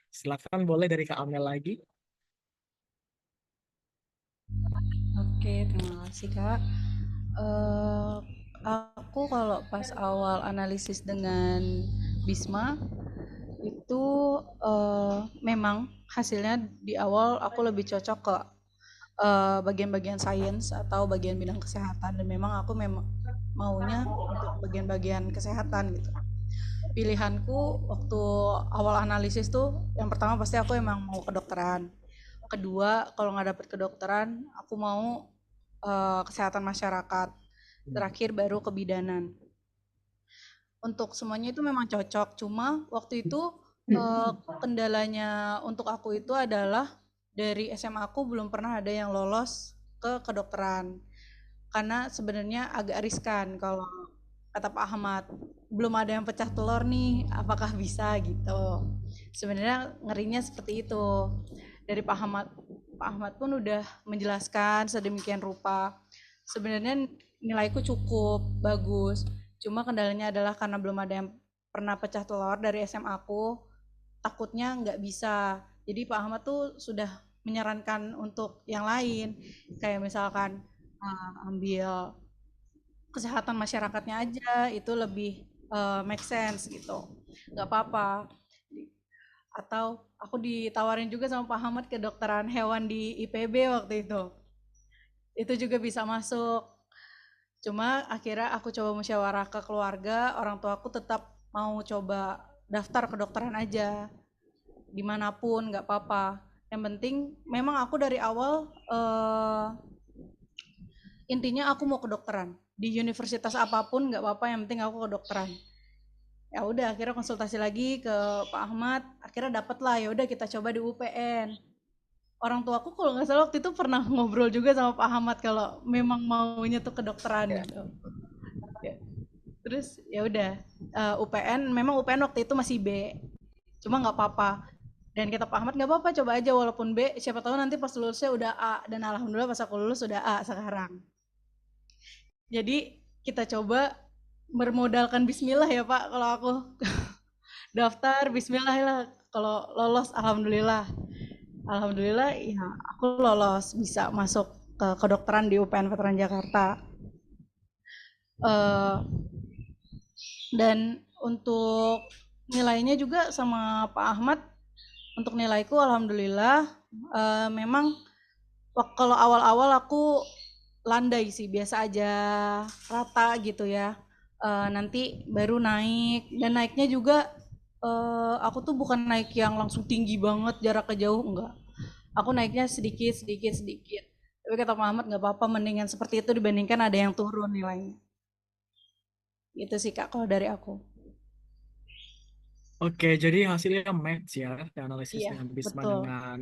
Silakan boleh dari Kak Amel lagi. Oke, terima kasih Kak. Eh, aku kalau pas awal analisis dengan Bisma itu memang hasilnya di awal aku lebih cocok ke bagian-bagian sains atau bagian bidang kesehatan, dan memang aku maunya untuk bagian-bagian kesehatan gitu. Pilihanku waktu awal analisis tuh yang pertama pasti aku emang mau kedokteran. Kedua, kalau nggak dapet kedokteran, aku mau kesehatan masyarakat. Terakhir baru kebidanan. Untuk semuanya itu memang cocok, cuma waktu itu kendalanya untuk aku itu adalah dari SMA aku belum pernah ada yang lolos ke kedokteran. Karena sebenarnya agak riskan kalau kata Pak Ahmad, belum ada yang pecah telur nih, apakah bisa gitu. Sebenarnya ngerinya seperti itu. Dari Pak Ahmad pun udah menjelaskan sedemikian rupa. Sebenarnya nilaiku cukup bagus. Cuma kendalanya adalah karena belum ada yang pernah pecah telur dari SMA aku, takutnya nggak bisa. Jadi Pak Ahmad tuh sudah menyarankan untuk yang lain, kayak misalkan ambil kesehatan masyarakatnya aja, itu lebih make sense gitu, nggak apa-apa. Atau aku ditawarin juga sama Pak Ahmad kedokteran hewan di IPB waktu itu juga bisa masuk. Cuma akhirnya aku coba musyawarah ke keluarga, orang tua aku tetap mau coba daftar kedokteran aja dimanapun nggak apa-apa. Yang penting memang aku dari awal intinya aku mau kedokteran di universitas apapun nggak apa-apa, yang penting aku kedokteran. Ya udah akhirnya konsultasi lagi ke Pak Ahmad, akhirnya dapet lah, ya udah kita coba di UPN. Orang tuaku kalau nggak salah waktu itu pernah ngobrol juga sama Pak Ahmad kalau memang maunya tuh kedokteran Ya. gitu. Ya. Terus ya udah UPN, memang UPN waktu itu masih B, cuma nggak apa-apa. Dan kita Pak Ahmad nggak apa-apa, coba aja walaupun B, siapa tahu nanti pas lulusnya udah A. Dan alhamdulillah pas aku lulus udah A sekarang. Jadi kita coba bermodalkan bismillah ya Pak, kalau aku daftar bismillah lah, kalau lolos alhamdulillah. Alhamdulillah ya aku lolos bisa masuk ke kedokteran di UPN Veteran Jakarta. Dan untuk nilainya juga sama Pak Ahmad, untuk nilaiku alhamdulillah memang kalau awal-awal aku landai sih, biasa aja, rata gitu ya. Nanti baru naik, dan naiknya juga aku tuh bukan naik yang langsung tinggi banget jaraknya jauh, enggak. Aku naiknya sedikit. Tapi kata Pak Ahmad nggak apa-apa, mendingan seperti itu dibandingkan ada yang turun nilainya. Itu sih Kak kalau dari aku. Oke, jadi hasilnya match ya, analisis Iya, dengan BISMA betul. dengan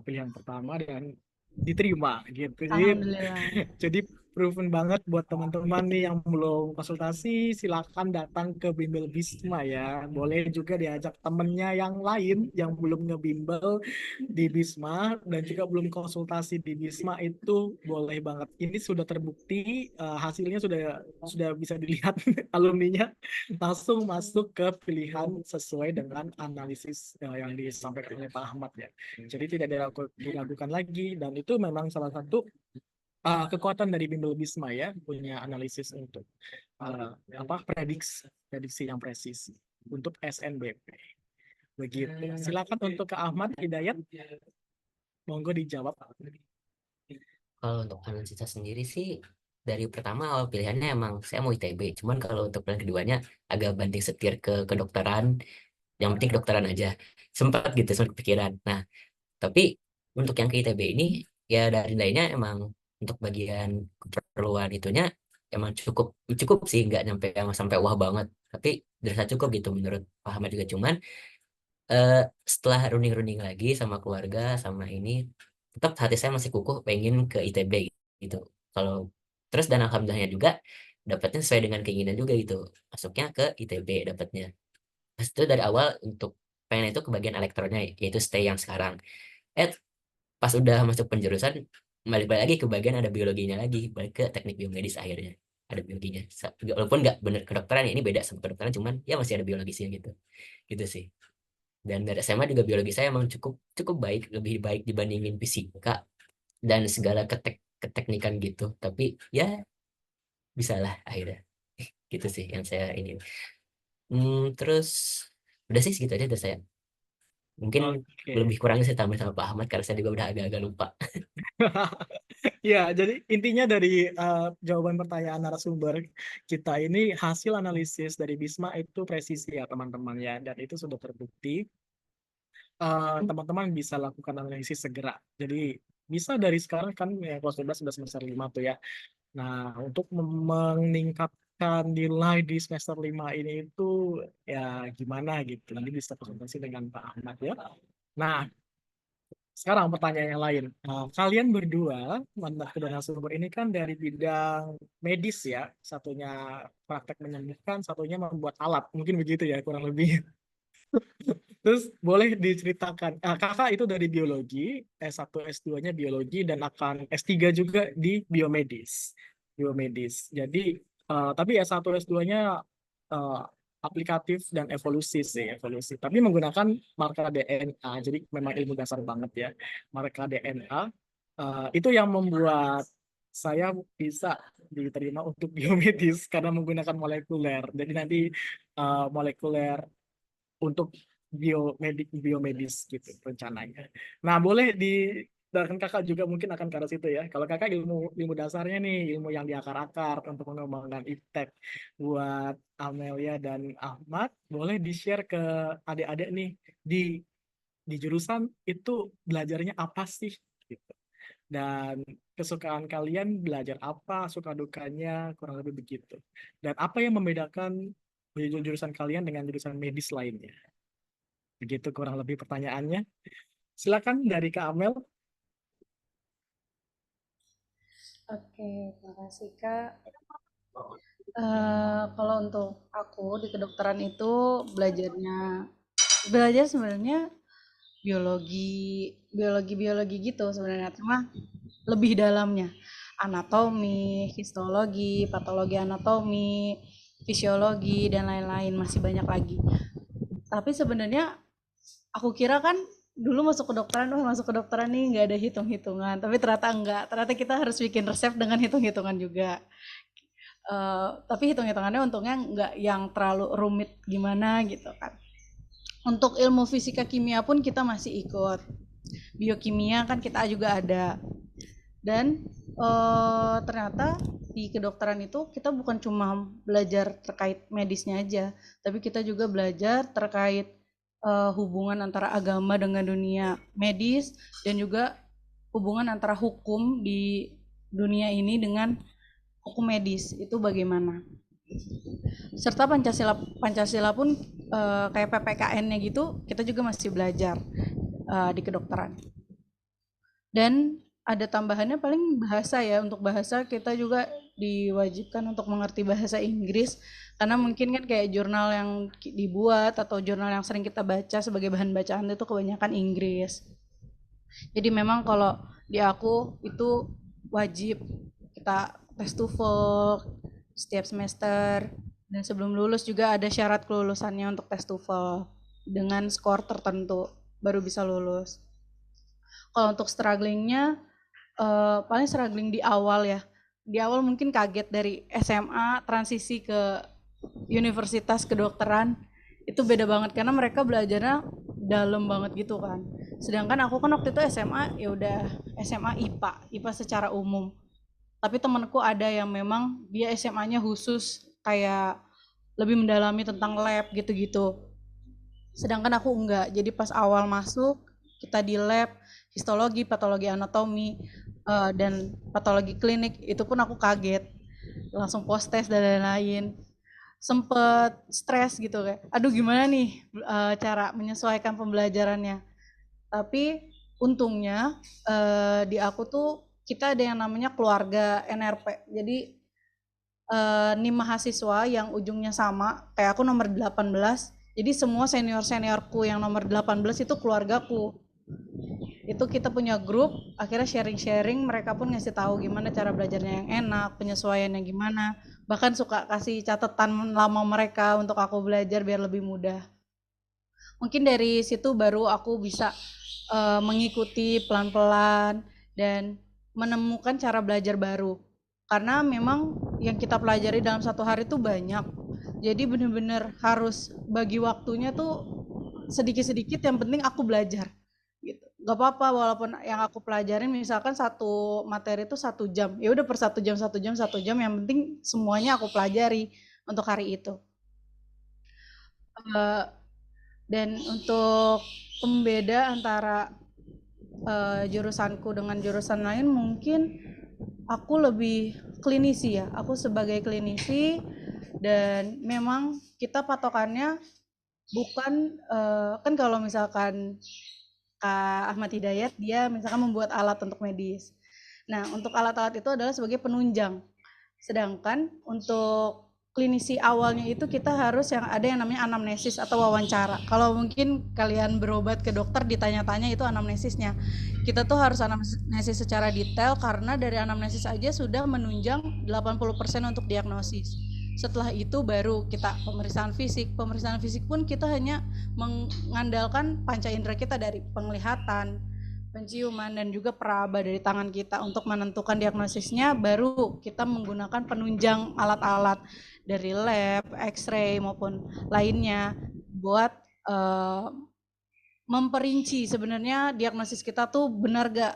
pilihan pertama dan diterima gitu. Alhamdulillah. Jadi proven banget buat teman-teman nih yang belum konsultasi, silakan datang ke Bimbel Bisma ya. Boleh juga diajak temennya yang lain yang belum ngebimbel di Bisma dan juga belum konsultasi di Bisma, itu boleh banget. Ini sudah terbukti, hasilnya sudah bisa dilihat alumninya langsung masuk ke pilihan sesuai dengan analisis yang disampaikan oleh Pak Ahmad ya. Jadi tidak diragukan lagi, dan itu memang salah satu kekuatan dari Bimbel Bisma ya, punya analisis untuk prediksi yang presis untuk SNBP. Begitu. Silakan untuk ke Ahmad Hidayat, monggo dijawab. Kalau untuk analisis sendiri sih dari pertama awal pilihannya emang saya mau ITB, cuman kalau untuk pilihan keduanya agak banting setir ke kedokteran, yang penting kedokteran aja. Sempat kepikiran. Nah, tapi untuk yang ke ITB ini ya dari nilainya emang untuk bagian keperluan itunya emang cukup cukup sih, nggak nyampe yang sampai wah banget, tapi dirasa cukup gitu menurut Pak Ahmad juga. Cuman setelah running lagi sama keluarga sama ini, tetap hati saya masih kukuh pengen ke ITB gitu. Kalau terus dan alhamdulillahnya juga dapatnya sesuai dengan keinginan juga gitu, masuknya ke ITB dapatnya. Pas itu dari awal untuk pengen itu ke bagian elektronnya, yaitu stay yang sekarang. Eh Pas udah masuk penjurusan balik lagi ke bagian ada biologinya lagi, balik ke teknik biomedis akhirnya ada biologinya. Walaupun nggak bener kedokteran ya, ini beda sama kedokteran, cuman ya masih ada biologisnya gitu gitu sih. Dan dari SMA juga biologi saya emang cukup cukup baik, lebih baik dibandingin fisika dan segala keteknikan gitu, tapi ya bisa lah akhirnya. Gitu sih yang saya ini. Terus udah sih segitu aja dari saya. Mungkin Oke. lebih kurangnya saya tambah sama Pak Ahmad karena saya juga udah agak-agak lupa. Ya, jadi intinya dari jawaban pertanyaan narasumber kita ini, hasil analisis dari Bisma itu presisi ya teman-teman ya, dan itu sudah terbukti. Teman-teman bisa lakukan analisis segera. Jadi bisa dari sekarang kan ya, kelas 12 sudah semester 5 tuh ya. Nah, untuk meningkatkan nilai di semester 5 ini itu ya gimana gitu. Nanti bisa konsultasi dengan Pak Ahmad ya. Nah, sekarang pertanyaan yang lain. Kalian berdua, mantan kedua narasumber ini kan dari bidang medis ya. Satunya praktek menyembuhkan, satunya membuat alat. Mungkin begitu ya, kurang lebih. Terus boleh diceritakan, kakak itu dari biologi, S1, S2-nya biologi, dan akan S3 juga di biomedis. Jadi, tapi S1, S2-nya aplikatif dan evolusi sih, evolusi. Tapi menggunakan marker DNA, jadi memang ilmu dasar banget ya. Marker DNA, itu yang membuat saya bisa diterima untuk biomedis karena menggunakan molekuler. Jadi nanti molekuler untuk biomedis gitu rencananya. Nah, boleh Dan kakak juga mungkin akan ke arah situ ya. Kalau kakak ilmu ilmu dasarnya nih, ilmu yang di akar-akar untuk mengembangkan iptek buat Amelia dan Ahmad, boleh di-share ke adik-adik nih di jurusan itu belajarnya apa sih gitu. Dan kesukaan kalian belajar apa, suka dukanya, kurang lebih begitu. Dan apa yang membedakan jurusan kalian dengan jurusan medis lainnya? Begitu kurang lebih pertanyaannya. Silakan dari Kak Amel. Oke, terima kasih Kak. Kalau untuk aku di kedokteran itu belajar sebenarnya biologi gitu sebenarnya, cuma lebih dalamnya. Anatomi, histologi, patologi anatomi, fisiologi, dan lain-lain, masih banyak lagi. Tapi sebenarnya aku kira kan dulu masuk kedokteran nih nggak ada hitung-hitungan, tapi ternyata enggak. Ternyata kita harus bikin resep dengan hitung-hitungan juga. Tapi hitung-hitungannya untungnya nggak yang terlalu rumit gimana gitu kan. Untuk ilmu fisika kimia pun kita masih ikut. Biokimia kan kita juga ada. Dan ternyata di kedokteran itu kita bukan cuma belajar terkait medisnya aja, tapi kita juga belajar terkait hubungan antara agama dengan dunia medis, dan juga hubungan antara hukum di dunia ini dengan hukum medis itu bagaimana. Serta Pancasila pun kayak PPKN-nya gitu kita juga masih belajar di kedokteran. Dan ada tambahannya paling bahasa ya. Untuk bahasa kita juga diwajibkan untuk mengerti bahasa Inggris, karena mungkin kan kayak jurnal yang dibuat atau jurnal yang sering kita baca sebagai bahan bacaan itu kebanyakan Inggris. Jadi memang kalau di aku itu wajib kita tes TOEFL setiap semester, dan sebelum lulus juga ada syarat kelulusannya untuk tes TOEFL dengan skor tertentu baru bisa lulus. Kalau untuk strugglingnya paling struggling di awal ya. Di awal mungkin kaget dari SMA transisi ke universitas kedokteran, itu beda banget karena mereka belajarnya dalam banget gitu kan. Sedangkan aku kan waktu itu SMA ya udah SMA IPA secara umum. Tapi temanku ada yang memang dia SMA-nya khusus kayak lebih mendalami tentang lab gitu-gitu. Sedangkan aku enggak. Jadi pas awal masuk kita di lab histologi, patologi anatomi, dan patologi klinik, itu pun aku kaget. Langsung post test dan lain-lain. Sempet stres gitu kayak, aduh gimana nih cara menyesuaikan pembelajarannya. Tapi untungnya di aku tuh kita ada yang namanya keluarga NRP. Jadi nih mahasiswa yang ujungnya sama, kayak aku nomor 18, jadi semua senior-seniorku yang nomor 18 itu keluargaku. Itu kita punya grup, akhirnya sharing-sharing, mereka pun ngasih tahu gimana cara belajarnya yang enak, penyesuaiannya gimana, bahkan suka kasih catatan lama mereka untuk aku belajar biar lebih mudah. Mungkin dari situ baru aku bisa mengikuti pelan-pelan dan menemukan cara belajar baru, karena memang yang kita pelajari dalam satu hari itu banyak, jadi benar-benar harus bagi waktunya tuh sedikit-sedikit, yang penting aku belajar gitu. Gak apa-apa walaupun yang aku pelajarin misalkan satu materi itu 1 jam, ya udah per 1 jam, yang penting semuanya aku pelajari untuk hari itu. Dan untuk pembeda antara jurusanku dengan jurusan lain, mungkin aku lebih klinisi ya. Aku sebagai klinisi, dan memang kita patokannya bukan kan kalau misalkan Kak Ahmad Hidayat dia misalkan membuat alat untuk medis. Nah, untuk alat-alat itu adalah sebagai penunjang. Sedangkan untuk klinisi awalnya itu kita harus yang ada yang namanya anamnesis atau wawancara. Kalau mungkin kalian berobat ke dokter ditanya-tanya itu anamnesisnya. Kita tuh harus anamnesis secara detail, karena dari anamnesis aja sudah menunjang 80% untuk diagnosis. Setelah itu baru kita pemeriksaan fisik. Pemeriksaan fisik pun kita hanya mengandalkan panca indera kita dari penglihatan, penciuman, dan juga peraba dari tangan kita untuk menentukan diagnosisnya. Baru kita menggunakan penunjang alat-alat dari lab, X-ray maupun lainnya buat memperinci sebenarnya diagnosis kita tuh benar gak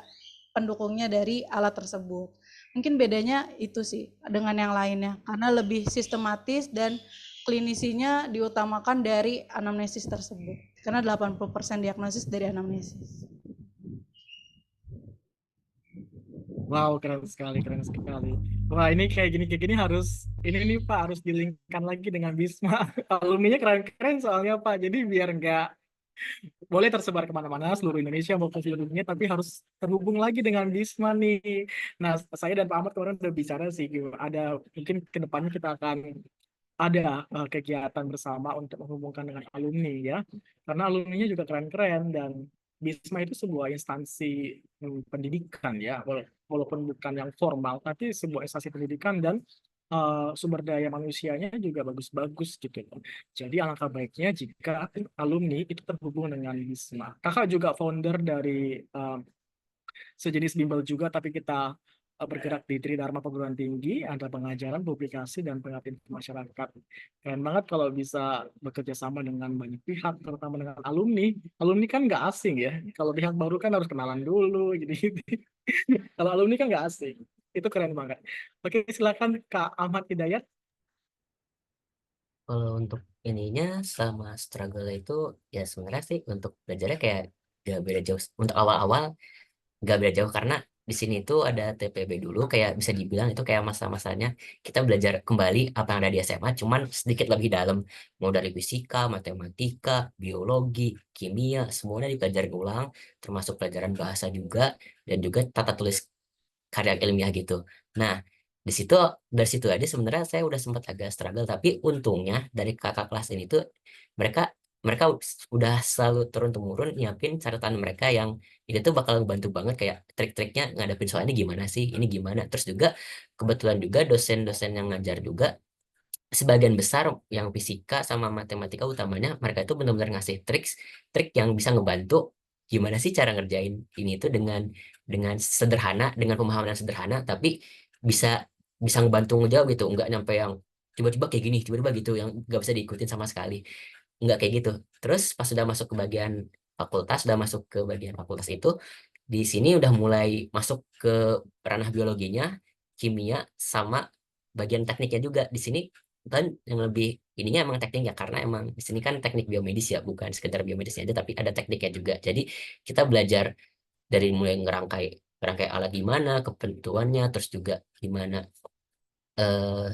pendukungnya dari alat tersebut. Mungkin bedanya itu sih dengan yang lainnya, karena lebih sistematis dan klinisinya diutamakan dari anamnesis tersebut. Karena 80% diagnosis dari anamnesis. Wow, keren sekali, keren sekali. Wah, ini kayak gini harus ini nih Pak harus dilingkan lagi dengan Bisma. Alumninya keren-keren soalnya Pak. Jadi biar nggak boleh tersebar kemana-mana seluruh Indonesia maupun seluruh dunia, tapi harus terhubung lagi dengan Bisma nih. Nah, saya dan Pak Ahmad kemarin udah bicara sih, ada mungkin kedepannya kita akan ada kegiatan bersama untuk menghubungkan dengan alumni ya, karena alumninya juga keren-keren dan Bisma itu sebuah instansi pendidikan ya, walaupun bukan yang formal, tapi sebuah instansi pendidikan dan sumber daya manusianya juga bagus-bagus gitu. Jadi alangkah baiknya jika alumni itu terhubung dengan Bisma. Kakak juga founder dari sejenis bimbel juga, tapi kita bergerak di Tridharma Perguruan Tinggi, ada pengajaran, publikasi, dan pengabdian ke masyarakat. Keren banget kalau bisa bekerja sama dengan banyak pihak, terutama dengan alumni. Alumni kan nggak asing ya. Kalau pihak baru kan harus kenalan dulu, gitu. Kalau alumni kan nggak asing. Itu keren banget. Oke, silakan Kak Ahmad Hidayat. Kalau untuk ininya sama struggle itu ya sebenarnya sih untuk belajarnya kayak gak beda jauh. Untuk awal-awal gak beda jauh karena di sini tuh ada TPB dulu, kayak bisa dibilang itu kayak masa-masanya kita belajar kembali apa yang ada di SMA, cuman sedikit lebih dalam, mau dari fisika, matematika, biologi, kimia, semuanya dipelajari ulang, termasuk pelajaran bahasa juga, dan juga tata tulis karya ilmiah gitu. Nah, dari situ aja sebenarnya saya udah sempat agak struggle, tapi untungnya dari kakak kelas ini tuh mereka mereka udah selalu turun temurun nyiapin catatan mereka yang ini tuh bakal ngebantu banget, kayak trik-triknya ngadepin soal ini gimana sih, ini gimana. Terus juga kebetulan juga dosen-dosen yang ngajar juga sebagian besar yang fisika sama matematika utamanya mereka itu benar-benar ngasih trik yang bisa ngebantu gimana sih cara ngerjain ini itu dengan sederhana, dengan pemahaman yang sederhana, tapi bisa bisa ngebantu ngejawab gitu, nggak nyampe yang tiba-tiba kayak gini, tiba-tiba gitu yang nggak bisa diikutin sama sekali, nggak kayak gitu. Terus pas sudah masuk ke bagian fakultas, sudah masuk ke bagian fakultas itu, di sini udah mulai masuk ke ranah biologinya, kimia, sama bagian tekniknya juga. Di sini kan yang lebih ininya emang teknik ya, karena emang di sini kan teknik biomedis ya, bukan sekedar biomedisnya aja tapi ada tekniknya juga. Jadi kita belajar dari mulai ngerangkai ngerangkai alat gimana, ketentuannya, terus juga gimana eh,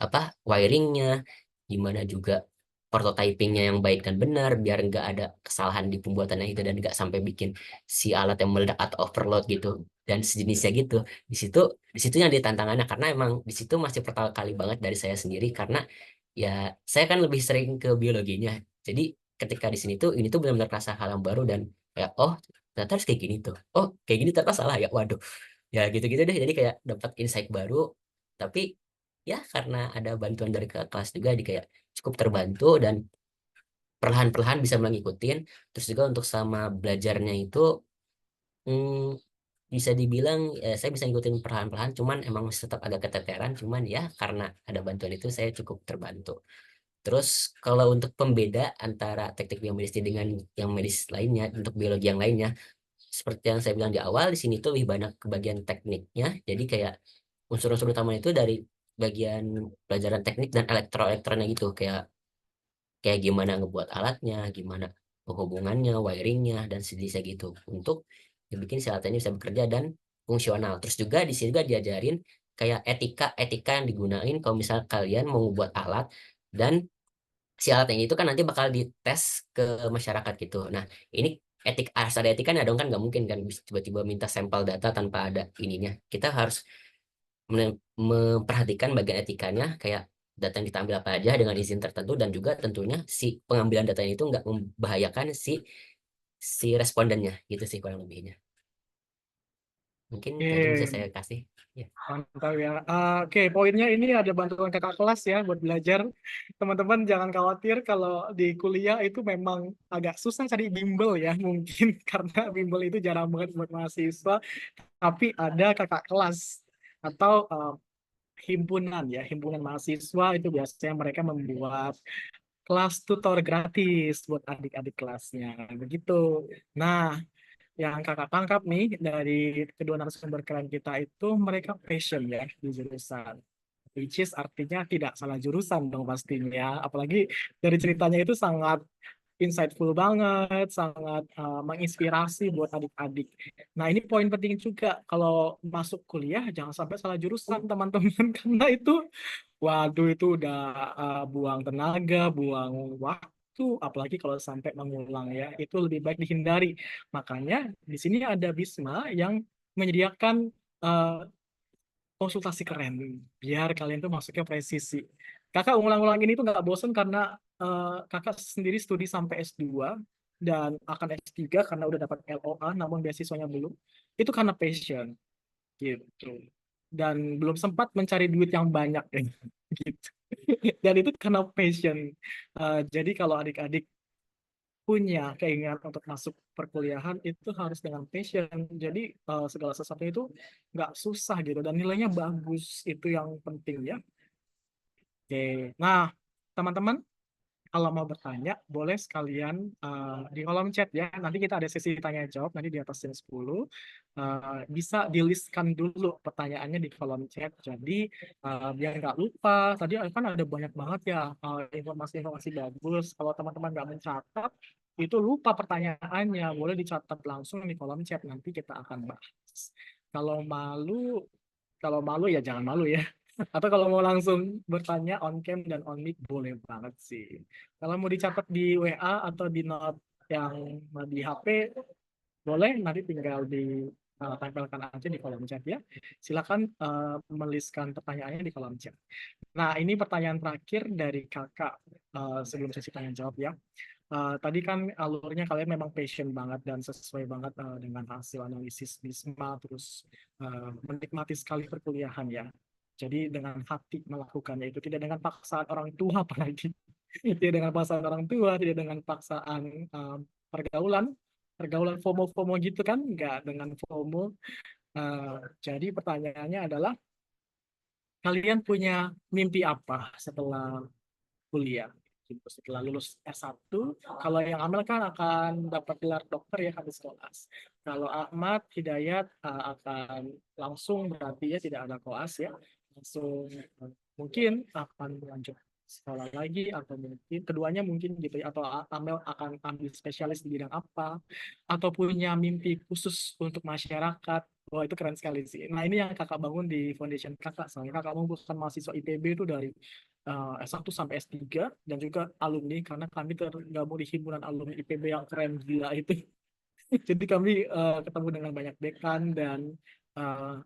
apa wiringnya, gimana juga prototypingnya yang baik dan benar biar nggak ada kesalahan di pembuatannya itu dan nggak sampai bikin si alat yang meledak atau overload gitu dan sejenisnya gitu. Di situ yang ditantangannya, karena emang di situ masih pertama kali banget dari saya sendiri, karena ya saya kan lebih sering ke biologinya. Jadi ketika di sini tuh ini tuh benar-benar rasa hal yang baru dan kayak oh ternyata harus kayak gini tuh, oh kayak gini ternyata salah ya, waduh, ya gitu-gitu deh. Jadi kayak dapat insight baru, tapi ya karena ada bantuan dari kakak kelas juga di kayak cukup terbantu dan perlahan-perlahan bisa mengikutin. Terus juga untuk sama belajarnya itu hmm, bisa dibilang saya bisa ngikutin perlahan-perlahan, cuman emang masih tetap agak keteteran, cuman ya karena ada bantuan itu saya cukup terbantu. Terus kalau untuk pembeda antara teknik biomedis dengan yang medis lainnya, untuk biologi yang lainnya, seperti yang saya bilang di awal, di sini tuh lebih banyak ke bagian tekniknya. Jadi kayak unsur-unsur utama itu dari bagian pelajaran teknik dan elektro-elektronnya gitu, kayak kayak gimana ngebuat alatnya, gimana penghubungannya, wiringnya, dan sejenisnya gitu untuk bikin si alat ini bisa bekerja dan fungsional. Terus juga di sini juga diajarin kayak etika yang digunain kalau misal kalian mau membuat alat, dan si alat ini itu kan nanti bakal dites ke masyarakat gitu. Nah, ini harus ada etikanya dong, kan nggak mungkin kan bisa tiba-tiba minta sampel data tanpa ada ininya. Kita harus memperhatikan bagian etikanya, kayak data yang kita ambil apa aja dengan izin tertentu, dan juga tentunya si pengambilan data itu nggak membahayakan si si respondennya gitu sih kurang lebihnya. Mungkin itu aja bisa saya Oke, kasih. Ya. mantap ya. Oke, poinnya ini ada bantuan kakak kelas ya buat belajar. Teman-teman jangan khawatir kalau di kuliah itu memang agak susah cari bimbel ya mungkin karena bimbel itu jarang banget buat mahasiswa. Tapi ada kakak kelas atau himpunan ya, himpunan mahasiswa itu biasanya mereka membuat kelas tutor gratis buat adik-adik kelasnya begitu. Nah, yang kakak tangkap nih dari kedua narasumber keren kita itu mereka passion ya di jurusan. Which is artinya tidak salah jurusan dong pastinya. Apalagi dari ceritanya itu sangat insightful banget, sangat menginspirasi buat adik-adik. Nah, ini poin penting juga kalau masuk kuliah jangan sampai salah jurusan teman-teman karena itu waduh itu udah buang tenaga, buang waktu, apalagi kalau sampai mengulang ya. Itu lebih baik dihindari. Makanya di sini ada Bisma yang menyediakan eh, konsultasi keren biar kalian tuh masuknya presisi. Kakak ulang-ulang ini tuh nggak bosen karena kakak sendiri studi sampai S2 dan akan S3 karena udah dapat LOA namun beasiswanya belum. Itu karena passion gitu. Dan belum sempat mencari duit yang banyak gitu. Dan itu karena passion. Jadi kalau adik-adik punya keinginan untuk masuk perkuliahan itu harus dengan passion. Jadi segala sesuatu itu nggak susah gitu dan nilainya bagus itu yang penting ya. Oke, nah teman-teman kalau mau bertanya boleh sekalian di kolom chat ya. Nanti kita ada sesi tanya jawab nanti di atas jam 10. Bisa di-listkan dulu pertanyaannya di kolom chat. Jadi biar nggak lupa. Tadi kan ada banyak banget ya informasi-informasi bagus. Kalau teman-teman nggak mencatat itu lupa pertanyaannya. Boleh dicatat langsung di kolom chat nanti kita akan bahas. Kalau malu kalau malu ya jangan malu ya. Atau kalau mau langsung bertanya on cam dan on mic boleh banget sih. Kalau mau dicatat di WA atau di note yang di HP boleh nanti tinggal tempelkan aja di kolom chat ya. Silakan menuliskan pertanyaannya di kolom chat. Nah, ini pertanyaan terakhir dari kakak sebelum sesi tanya jawab ya. Tadi kan alurnya kalian memang passion banget dan sesuai banget dengan hasil analisis BISMA, terus menikmati sekali perkuliahan ya. Jadi dengan hati melakukannya itu, tidak dengan paksaan orang tua apalagi. Tidak dengan paksaan orang tua, tidak dengan paksaan pergaulan, pergaulan FOMO-FOMO gitu kan, enggak dengan FOMO. Jadi pertanyaannya adalah, kalian punya mimpi apa setelah kuliah? Gitu. Setelah lulus S1, kalau yang Amel kan akan dapat gelar dokter ya habis kelas. Kalau Ahmad Hidayat akan langsung berarti ya tidak ada koas ya, langsung mungkin akan lanjut sekolah lagi atau mungkin keduanya mungkin gitu ya, atau Amel akan ambil spesialis di bidang apa atau punya mimpi khusus untuk masyarakat. Wah, itu keren sekali sih. Nah, ini yang kakak bangun di foundation kakak. Soalnya kakak bukan mahasiswa IPB itu dari S1 sampai S3 dan juga alumni karena kami tergabung di himpunan alumni IPB yang keren gila itu. Jadi kami ketemu dengan banyak dekan dan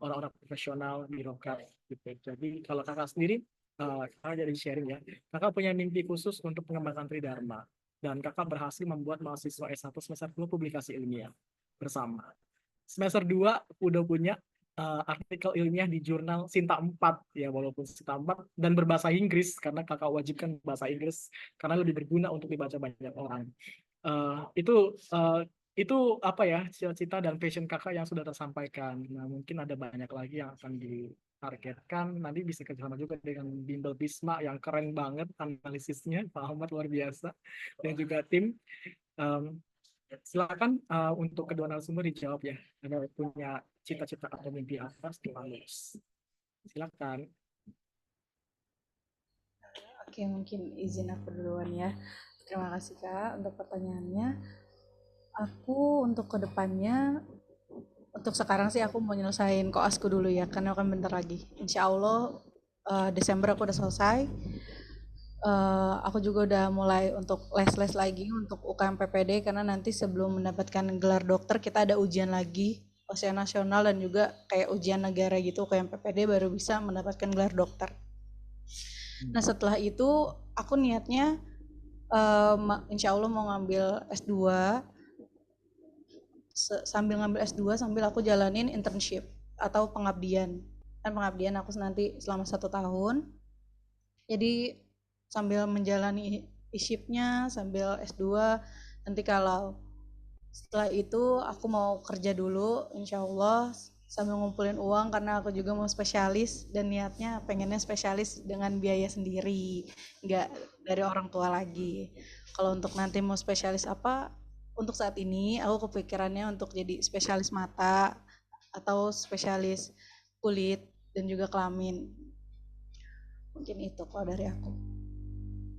orang-orang profesional birokrat gitu. Jadi kalau kakak sendiri, kakak jadi sharing ya. Kakak punya mimpi khusus untuk pengembangan Tridharma dan kakak berhasil membuat mahasiswa S1 semester 2 publikasi ilmiah bersama. Semester 2 udah punya artikel ilmiah di jurnal Sinta 4 ya, walaupun Sinta 4 dan berbahasa Inggris karena kakak wajibkan bahasa Inggris karena lebih berguna untuk dibaca banyak orang. Itu apa ya, cita-cita dan passion kakak yang sudah tersampaikan. Nah, mungkin ada banyak lagi yang akan ditargetkan. Nanti bisa kerjasama juga dengan Bimbel Bisma yang keren banget analisisnya, Pak Ahmad luar biasa, dan juga tim. Silakan untuk kedua narasumber dijawab ya. Ada punya cita-cita atau mimpi apa setelah lulus? Silakan. Oke, mungkin izin aku duluan ya. Terima kasih Kak untuk pertanyaannya. Aku untuk kedepannya, untuk sekarang sih aku mau nyelesain koasku dulu ya, karena kan bentar lagi. Insya Allah Desember aku udah selesai. Aku juga udah mulai untuk les-les lagi untuk UKM PPD karena nanti sebelum mendapatkan gelar dokter kita ada ujian lagi, ujian nasional dan juga kayak ujian negara gitu. UKM PPD baru bisa mendapatkan gelar dokter. Nah setelah itu aku niatnya insya Allah mau ngambil S2, sambil ngambil S2 sambil aku jalanin internship atau pengabdian. Dan pengabdian aku nanti selama 1 tahun. Jadi sambil menjalani ishipnya sambil S2, nanti kalau setelah itu aku mau kerja dulu insya Allah sambil ngumpulin uang karena aku juga mau spesialis dan niatnya pengennya spesialis dengan biaya sendiri, nggak dari orang tua lagi. Kalau untuk nanti mau spesialis apa, untuk saat ini aku kepikirannya untuk jadi spesialis mata atau spesialis kulit dan juga kelamin. Mungkin itu kalau dari aku.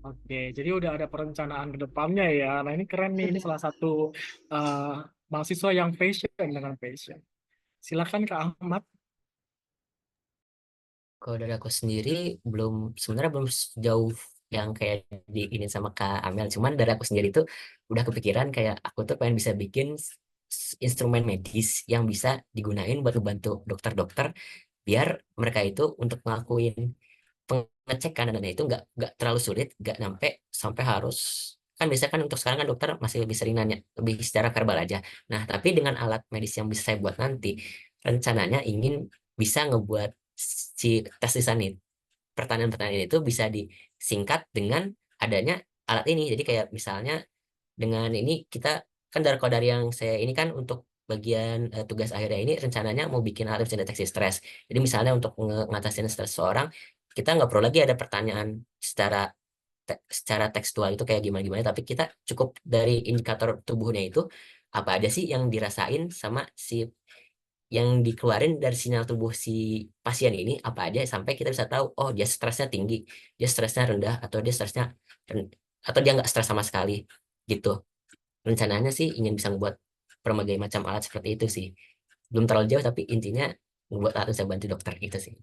Oke, jadi udah ada perencanaan ke depannya ya. Nah ini keren nih, ini salah satu mahasiswa yang passion dengan passion. Silakan Kak Ahmad. Kalau dari aku sendiri sebenarnya belum jauh yang kayak di ini sama Kak Amel. Cuman dari aku sendiri tuh udah kepikiran kayak aku tuh pengen bisa bikin instrumen medis yang bisa digunain buat membantu dokter-dokter biar mereka itu untuk ngelakuin pengecekan dan itu nggak terlalu sulit, nggak sampai harus kan biasanya kan untuk sekarang kan dokter masih lebih sering nanya lebih secara verbal aja. Nah, tapi dengan alat medis yang bisa saya buat nanti, rencananya ingin bisa ngebuat si tes lisan ini, pertanyaan-pertanyaan itu bisa disingkat dengan adanya alat ini. Jadi kayak misalnya dengan ini kita kan kalau dari yang saya ini kan untuk bagian tugas akhirnya ini rencananya mau bikin alat mesin deteksi stres. Jadi misalnya untuk ngatasin stres seseorang, kita nggak perlu lagi ada pertanyaan secara tekstual itu kayak gimana-gimana, tapi kita cukup dari indikator tubuhnya itu apa aja sih yang dirasain sama si yang dikeluarin dari sinyal tubuh si pasien ini apa aja sampai kita bisa tahu oh dia stresnya tinggi, dia stresnya rendah, atau dia stresnya atau dia nggak stres sama sekali gitu. Rencananya sih ingin bisa membuat berbagai macam alat seperti itu sih. Belum terlalu jauh tapi intinya membuat alat yang bisa bantu dokter itu sih.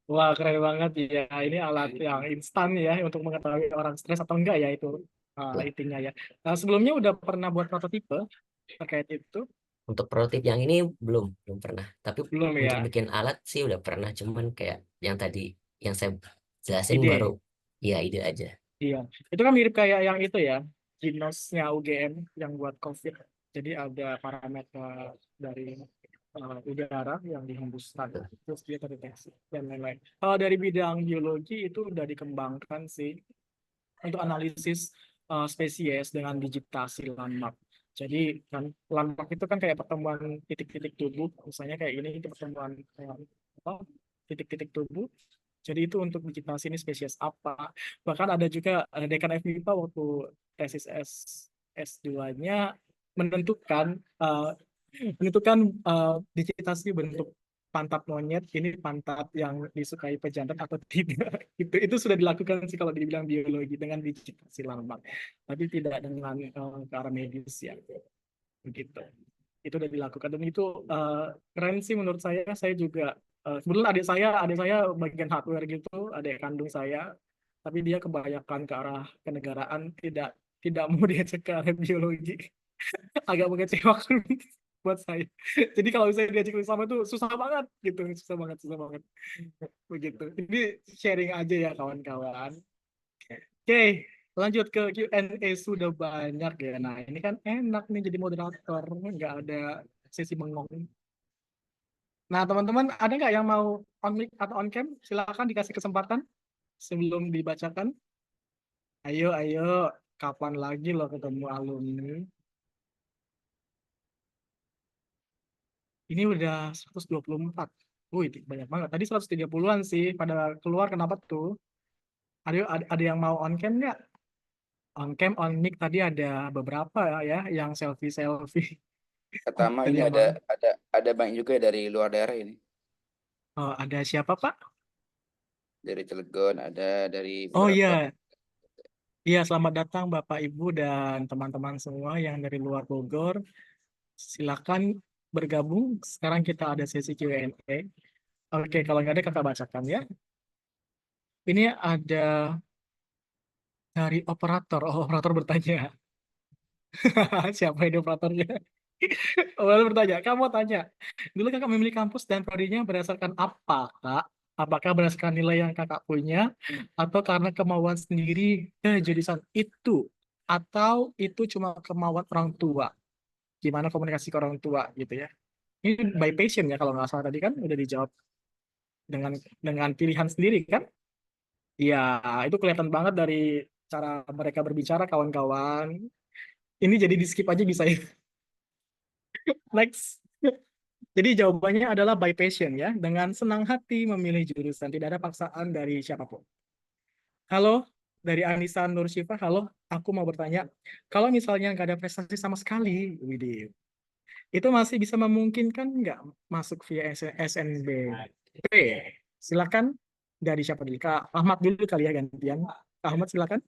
Wah, keren banget ya. Ini alat yang instan ya untuk mengetahui orang stres atau enggak ya itu Tuh. intinya ya. Nah, sebelumnya udah pernah buat prototipe terkait itu? Untuk prototip yang ini belum pernah. Tapi Belum untuk ya. bikin alat sih udah pernah. Cuman kayak yang tadi yang saya jelasin baru Ide. ya ide aja. Iya. Itu kan mirip kayak yang itu ya. Ginosnya UGM yang buat COVID. Jadi ada parameter dari udara yang dihembuskan. Tuh. Terus dia terdeteksi dan lain-lain. Kalau dari bidang biologi itu udah dikembangkan sih untuk analisis spesies dengan digitasi landmark. Jadi kan landmark itu kan kayak pertemuan titik-titik tubuh, misalnya kayak ini itu pertemuan apa, titik-titik tubuh. Jadi itu untuk digitasi ini spesies apa. Bahkan ada juga dekan FMIPA waktu tesis S2-nya menentukan menentukan digitasi bentuk pantat monyet ini pantat yang disukai pejantan atau tidak. Itu sudah dilakukan sih kalau dibilang biologi dengan digitasi lambang, tapi tidak dengan ke arah medis ya begitu. Itu udah dilakukan dan itu keren sih menurut saya. Saya juga kebetulan adik saya bagian hardware gitu, adik kandung saya, tapi dia kebanyakan ke arah kenegaraan, tidak tidak mau diajak ke arah biologi. Agak mengecewakan buat saya. Jadi kalau misalnya diajak sama itu susah banget gitu, susah banget begitu. Ini sharing aja ya kawan-kawan. Oke, lanjut ke Q&A sudah banyak ya. Nah, ini kan enak nih jadi moderator, nggak ada sesi bengong. Nah, teman-teman ada nggak yang mau on mic atau on cam? Silakan dikasih kesempatan sebelum dibacakan. Ayo, ayo. Kapan lagi lo ketemu alumni? Ini udah 124. Wih, banyak banget. Tadi 130-an sih pada keluar. Kenapa tuh? Ada yang mau on cam nggak? On cam, on mic tadi ada beberapa ya yang selfie-selfie. Pertama Ada ini yang mau. ada banyak juga dari luar daerah ini. Oh, ada siapa, Pak? Dari Cilegon, ada dari Oh beberapa. iya, iya selamat datang Bapak Ibu dan teman-teman semua yang dari luar Bogor. Silakan bergabung. Sekarang kita ada sesi Q&A. Oke, kalau nggak ada kakak bacakan ya. Ini ada dari operator. Oh, operator bertanya. Siapa ini operatornya? Operator bertanya. Kamu tanya. Dulu kakak memilih kampus dan prodinya berdasarkan apa, Kak? Apakah berdasarkan nilai yang kakak punya atau karena kemauan sendiri jurusan itu? Atau itu cuma kemauan orang tua? Gimana komunikasi ke orang tua gitu ya? Ini by passion ya kalau nggak salah tadi kan udah dijawab dengan pilihan sendiri kan? Iya, itu kelihatan banget dari cara mereka berbicara kawan-kawan. Ini jadi di skip aja bisa ya. Next. Jadi jawabannya adalah by passion ya, dengan senang hati memilih jurusan, tidak ada paksaan dari siapapun. Halo, dari Anissa Nur Syifa, halo, aku mau bertanya, kalau misalnya nggak ada prestasi sama sekali, Widih, itu masih bisa memungkinkan nggak masuk via SNBP? Silakan dari siapa dulu? Kak Ahmad dulu kali ya gantian. Kak Ahmad silakan.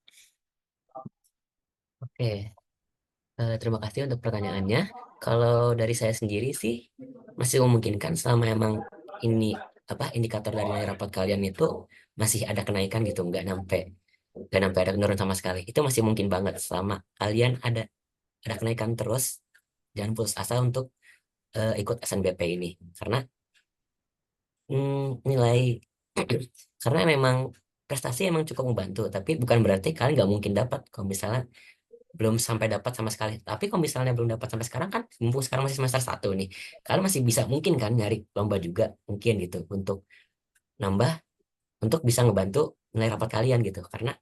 Oke, terima kasih untuk pertanyaannya. Kalau dari saya sendiri sih masih memungkinkan selama emang ini indikator dari nilai rapot kalian itu masih ada kenaikan gitu, nggak sampai ada menurun sama sekali. Itu masih mungkin banget selama kalian ada kenaikan terus. Jangan putus asa untuk ikut SNBP ini karena nilai karena memang prestasi emang cukup membantu, tapi bukan berarti kalian nggak mungkin dapat kalau misalnya belum sampai dapat sama sekali. Tapi kalau misalnya belum dapat sampai sekarang kan, mumpung sekarang masih semester 1 nih, kalian masih bisa mungkin kan nyari lomba juga mungkin gitu untuk nambah, untuk bisa ngebantu nilai rapat kalian gitu. Karena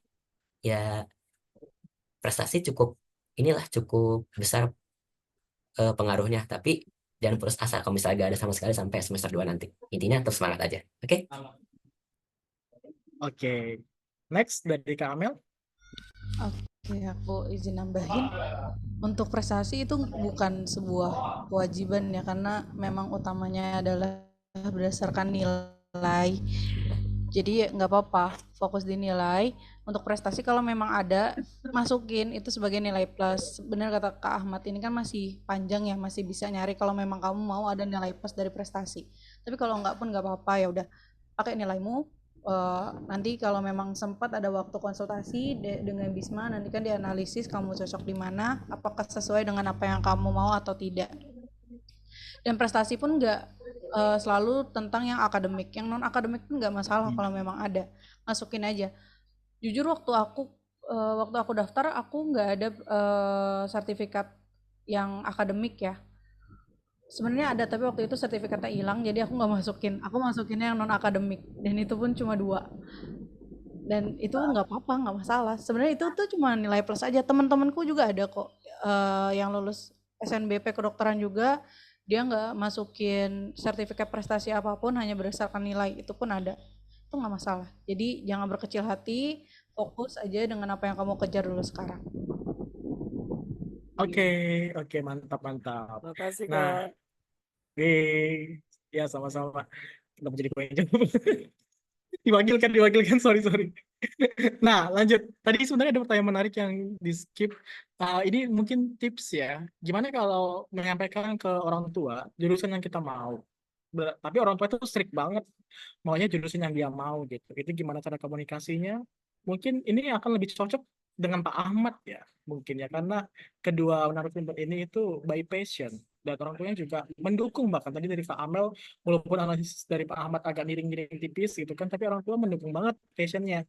ya prestasi cukup besar pengaruhnya, tapi jangan putus asa kalau misalnya gak ada sama sekali sampai semester 2 nanti. Intinya terus semangat aja. Oke? Oke. Next dari Kak Amel. Oke, aku izin nambahin. Untuk prestasi itu bukan sebuah kewajiban ya, karena memang utamanya adalah berdasarkan nilai. Jadi nggak apa-apa, fokus di nilai. Untuk prestasi kalau memang ada, masukin itu sebagai nilai plus. Benar kata Kak Ahmad, ini kan masih panjang ya, masih bisa nyari kalau memang kamu mau ada nilai plus dari prestasi. Tapi kalau nggak pun nggak apa-apa, ya udah pakai nilaimu. Nanti kalau memang sempat ada waktu konsultasi dengan Bisma, nanti kan dianalisis kamu cocok di mana, apakah sesuai dengan apa yang kamu mau atau tidak. Dan prestasi pun nggak selalu tentang yang akademik, yang non akademik pun nggak masalah kalau memang ada, masukin aja. Jujur waktu aku daftar aku nggak ada sertifikat yang akademik ya. Sebenarnya ada, tapi waktu itu sertifikatnya hilang, jadi aku nggak masukin. Aku masukinnya yang non akademik, dan itu pun cuma 2. Dan itu nggak apa-apa, nggak masalah. Sebenarnya itu tuh cuma nilai plus aja. Teman-temanku juga ada kok yang lulus SNBP kedokteran juga, dia nggak masukin sertifikat prestasi apapun, hanya berdasarkan nilai. Itu pun ada. Itu nggak masalah. Jadi jangan berkecil hati, fokus aja dengan apa yang kamu kejar dulu sekarang. Oke, oke, mantap, mantap. Makasih Nah, Kak. ya sama-sama. Kenapa jadi gue yang jawab? Diwakilkan, sorry. Nah, lanjut. Tadi sebenarnya ada pertanyaan menarik yang di skip. Ini mungkin tips ya. Gimana kalau menyampaikan ke orang tua jurusan yang kita mau? Tapi orang tua itu strict banget, maunya jurusan yang dia mau gitu. Itu gimana cara komunikasinya? Mungkin ini akan lebih cocok dengan Pak Ahmad ya, mungkin ya, karena kedua narasumber ini itu by passion, dan orang tuanya juga mendukung. Bahkan tadi dari Pak Amel, walaupun analisis dari Pak Ahmad agak miring-miring tipis gitu kan, tapi orang tua mendukung banget passionnya.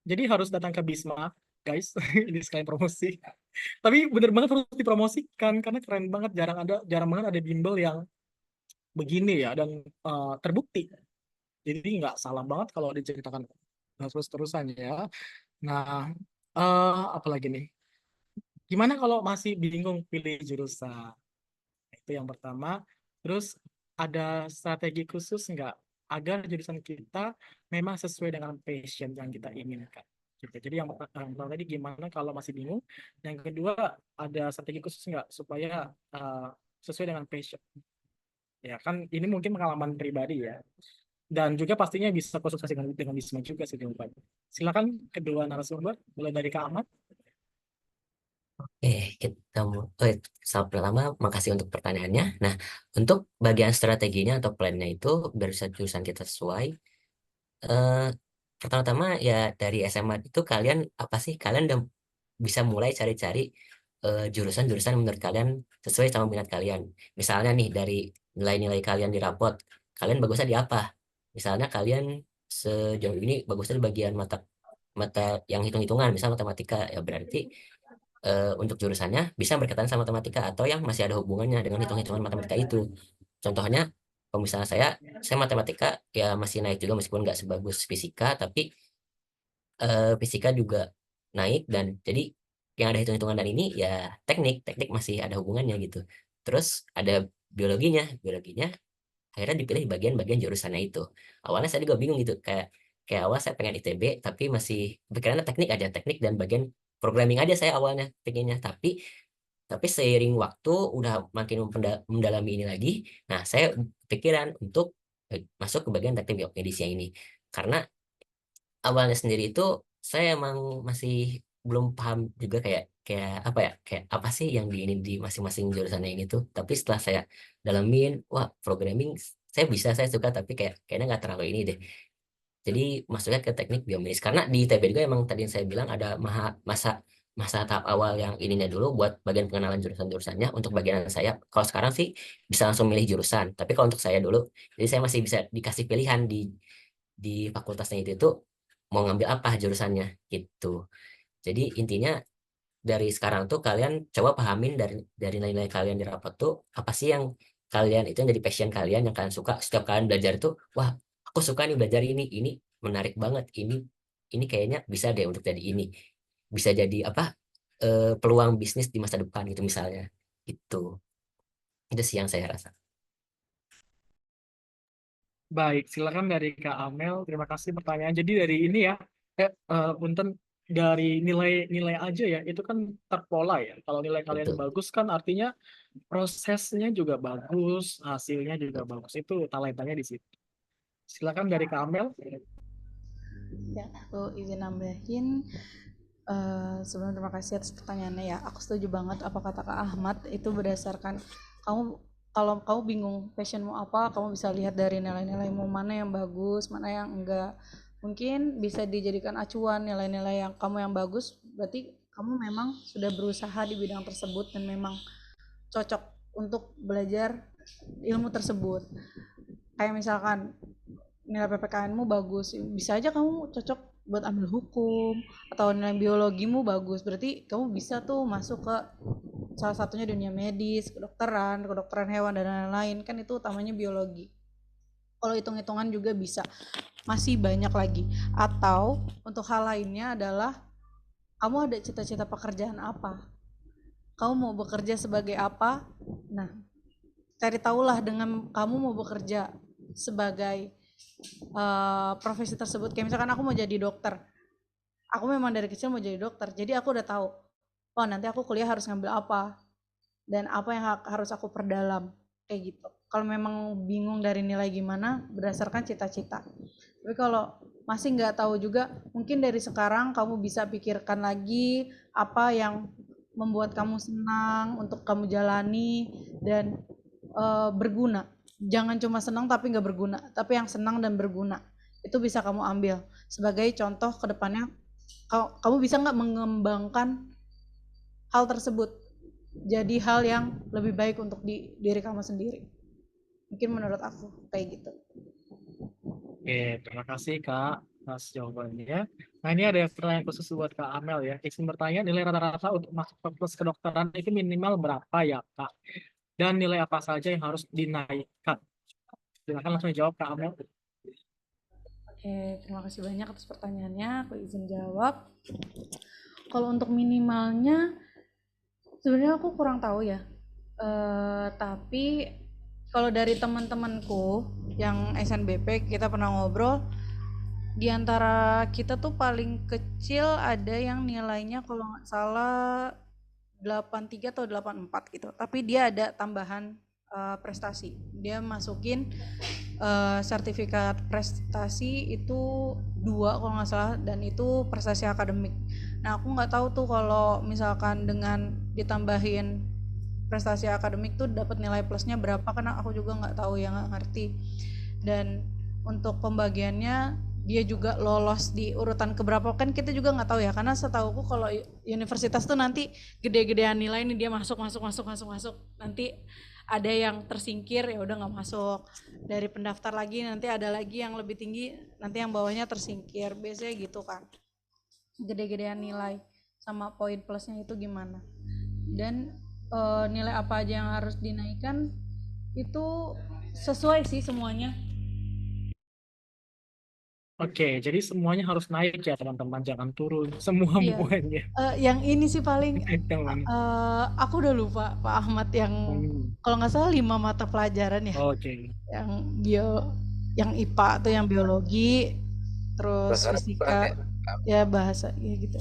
Jadi harus datang ke Bisma, guys. Ini sekalian promosi. Tapi bener banget harus dipromosikan karena keren banget. Jarang banget ada bimbel yang begini ya, dan terbukti. Jadi nggak salah banget kalau diceritakan terus-terusan ya. Nah, apalagi nih? Gimana kalau masih bingung pilih jurusan? Itu yang pertama. Terus ada strategi khusus nggak agar jurusan kita memang sesuai dengan passion yang kita inginkan? Gitu. Jadi yang pertama tadi gimana kalau masih bingung? Yang kedua, ada strategi khusus nggak supaya sesuai dengan passion? Ya kan ini mungkin pengalaman pribadi ya. Dan juga pastinya bisa konsultasi dengan Bisma juga sih jawabannya. Silakan kedua narasumber, mulai dari Kak Ahmad. Kita pertama makasih untuk pertanyaannya. Nah, untuk bagian strateginya atau plannya itu biar jurusan kita sesuai. eh, Pertama-tama ya dari SMA itu kalian udah bisa mulai cari-cari jurusan-jurusan yang menurut kalian sesuai sama minat kalian. Misalnya nih dari nilai-nilai kalian di rapot, kalian bagusnya di apa? Misalnya kalian sejauh ini bagusnya di bagian mata mata yang hitung-hitungan, misal matematika, ya berarti untuk jurusannya bisa berkaitan sama matematika atau yang masih ada hubungannya dengan hitung-hitungan matematika itu. Contohnya, kalau misalnya saya matematika ya masih naik juga meskipun nggak sebagus fisika, tapi fisika juga naik, dan jadi yang ada hitung-hitungan dan ini ya teknik masih ada hubungannya gitu. Terus ada biologinya akhirnya dipilih bagian-bagian jurusannya itu. Awalnya saya juga bingung gitu, kayak kayak awal saya pengen ITB tapi masih pikirannya teknik dan bagian programming aja saya awalnya pengennya, tapi seiring waktu udah makin mendalami ini lagi, nah saya pikiran untuk masuk ke bagian teknik biomedisnya ini, karena awalnya sendiri itu saya emang masih belum paham juga kayak kayak apa ya, kayak apa sih yang di ini di masing-masing jurusannya ini tuh. Tapi setelah saya dalamin, wah programming saya bisa, saya suka, tapi kayaknya nggak terlalu ini deh. Jadi masuknya ke teknik biomedis karena di ITB juga emang tadi yang saya bilang ada masa masa tahap awal yang ininya dulu buat bagian pengenalan jurusan-jurusannya. Untuk bagian saya, kalau sekarang sih bisa langsung milih jurusan. Tapi kalau untuk saya dulu, jadi saya masih bisa dikasih pilihan di fakultasnya itu mau ngambil apa jurusannya gitu. Jadi intinya dari sekarang tuh kalian coba pahamin dari nilai-nilai kalian di rapat tuh apa sih yang kalian itu yang jadi passion kalian, yang kalian suka. Setiap kalian belajar itu, wah aku suka nih belajar ini menarik banget, ini kayaknya bisa deh untuk jadi ini, bisa jadi apa, peluang bisnis di masa depan gitu misalnya. Itu sih yang saya rasa. Baik, silakan dari Kak Amel. Terima kasih pertanyaan. Jadi dari ini ya, punten, dari nilai-nilai aja ya, itu kan terpola ya. Kalau nilai kalian Betul. bagus kan artinya prosesnya juga bagus, hasilnya juga bagus. Itu talentanya di situ. Silakan dari Kak Amel. Ya, aku izin nambahin. Sebelum terima kasih atas pertanyaannya ya. Aku setuju banget apa kata Kak Ahmad, itu berdasarkan kamu, kalau kamu bingung passionmu apa, kamu bisa lihat dari nilai-nilaimu mana yang bagus, mana yang enggak. Mungkin bisa dijadikan acuan nilai-nilai yang kamu yang bagus, berarti kamu memang sudah berusaha di bidang tersebut dan memang cocok untuk belajar ilmu tersebut. Kayak misalkan nilai PPKN-mu bagus, bisa aja kamu cocok buat ambil hukum, atau nilai biologimu bagus, berarti kamu bisa tuh masuk ke salah satunya dunia medis, kedokteran hewan dan lain-lain, kan itu utamanya biologi. Kalau hitung-hitungan juga bisa, masih banyak lagi. Atau untuk hal lainnya adalah kamu ada cita-cita pekerjaan apa, kamu mau bekerja sebagai apa. Nah, cari tahulah dengan kamu mau bekerja sebagai profesi tersebut. Kayak misalkan aku mau jadi dokter, aku memang dari kecil mau jadi dokter, jadi aku udah tahu, oh nanti aku kuliah harus ngambil apa dan apa yang harus aku perdalam, kayak gitu. Kalau memang bingung dari nilai gimana, berdasarkan cita-cita. Tapi kalau masih nggak tahu juga, mungkin dari sekarang kamu bisa pikirkan lagi apa yang membuat kamu senang untuk kamu jalani dan berguna. Jangan cuma senang tapi nggak berguna, tapi yang senang dan berguna itu bisa kamu ambil sebagai contoh ke depannya. Kamu bisa nggak mengembangkan hal tersebut jadi hal yang lebih baik untuk diri kamu sendiri. Mungkin menurut aku kayak gitu. Oke, terima kasih Kak atas jawabannya. Nah, ini ada pertanyaan khusus buat Kak Amel ya. Izin bertanya, nilai rata-rata untuk masuk fakultas kedokteran itu minimal berapa ya Kak? Dan nilai apa saja yang harus dinaikkan? Silakan langsung jawab Kak Amel. Oke, terima kasih banyak atas pertanyaannya. Aku izin jawab. Kalau untuk minimalnya, sebenarnya aku kurang tahu ya. Tapi kalau dari teman-temanku yang SNBP, kita pernah ngobrol, di antara kita tuh paling kecil ada yang nilainya kalau nggak salah 83 atau 84 gitu. Tapi dia ada tambahan prestasi. Dia masukin sertifikat prestasi itu 2 kalau nggak salah, dan itu prestasi akademik. Nah, aku nggak tahu tuh kalau misalkan dengan ditambahin prestasi akademik tuh dapat nilai plusnya berapa, karena aku juga nggak tahu ya, nggak ngerti. Dan untuk pembagiannya dia juga lolos di urutan keberapa kan kita juga nggak tahu ya, karena setauku kalau universitas tuh nanti gede-gedean nilai nih dia masuk, nanti ada yang tersingkir ya udah nggak masuk, dari pendaftar lagi nanti ada lagi yang lebih tinggi, nanti yang bawahnya tersingkir, biasanya gitu kan, gede-gedean nilai sama poin plusnya itu gimana. Dan nilai apa aja yang harus dinaikkan itu sesuai sih semuanya. Oke, jadi semuanya harus naik ya teman-teman, jangan turun semua Iya. muanya. Yang ini sih paling Yang mana? aku udah lupa Pak Ahmad, yang kalau nggak salah 5 mata pelajaran ya, Oke. yang IPA atau yang biologi, terus Sekarang fisika, ya bahasa, ya gitu.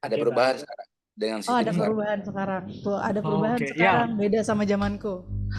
ada Oke, perubahan baik. sekarang dengan Oh, sistem ada sekarang. perubahan sekarang. Tuh, ada Oh, perubahan oke. Ya, sekarang, beda sama zamanku.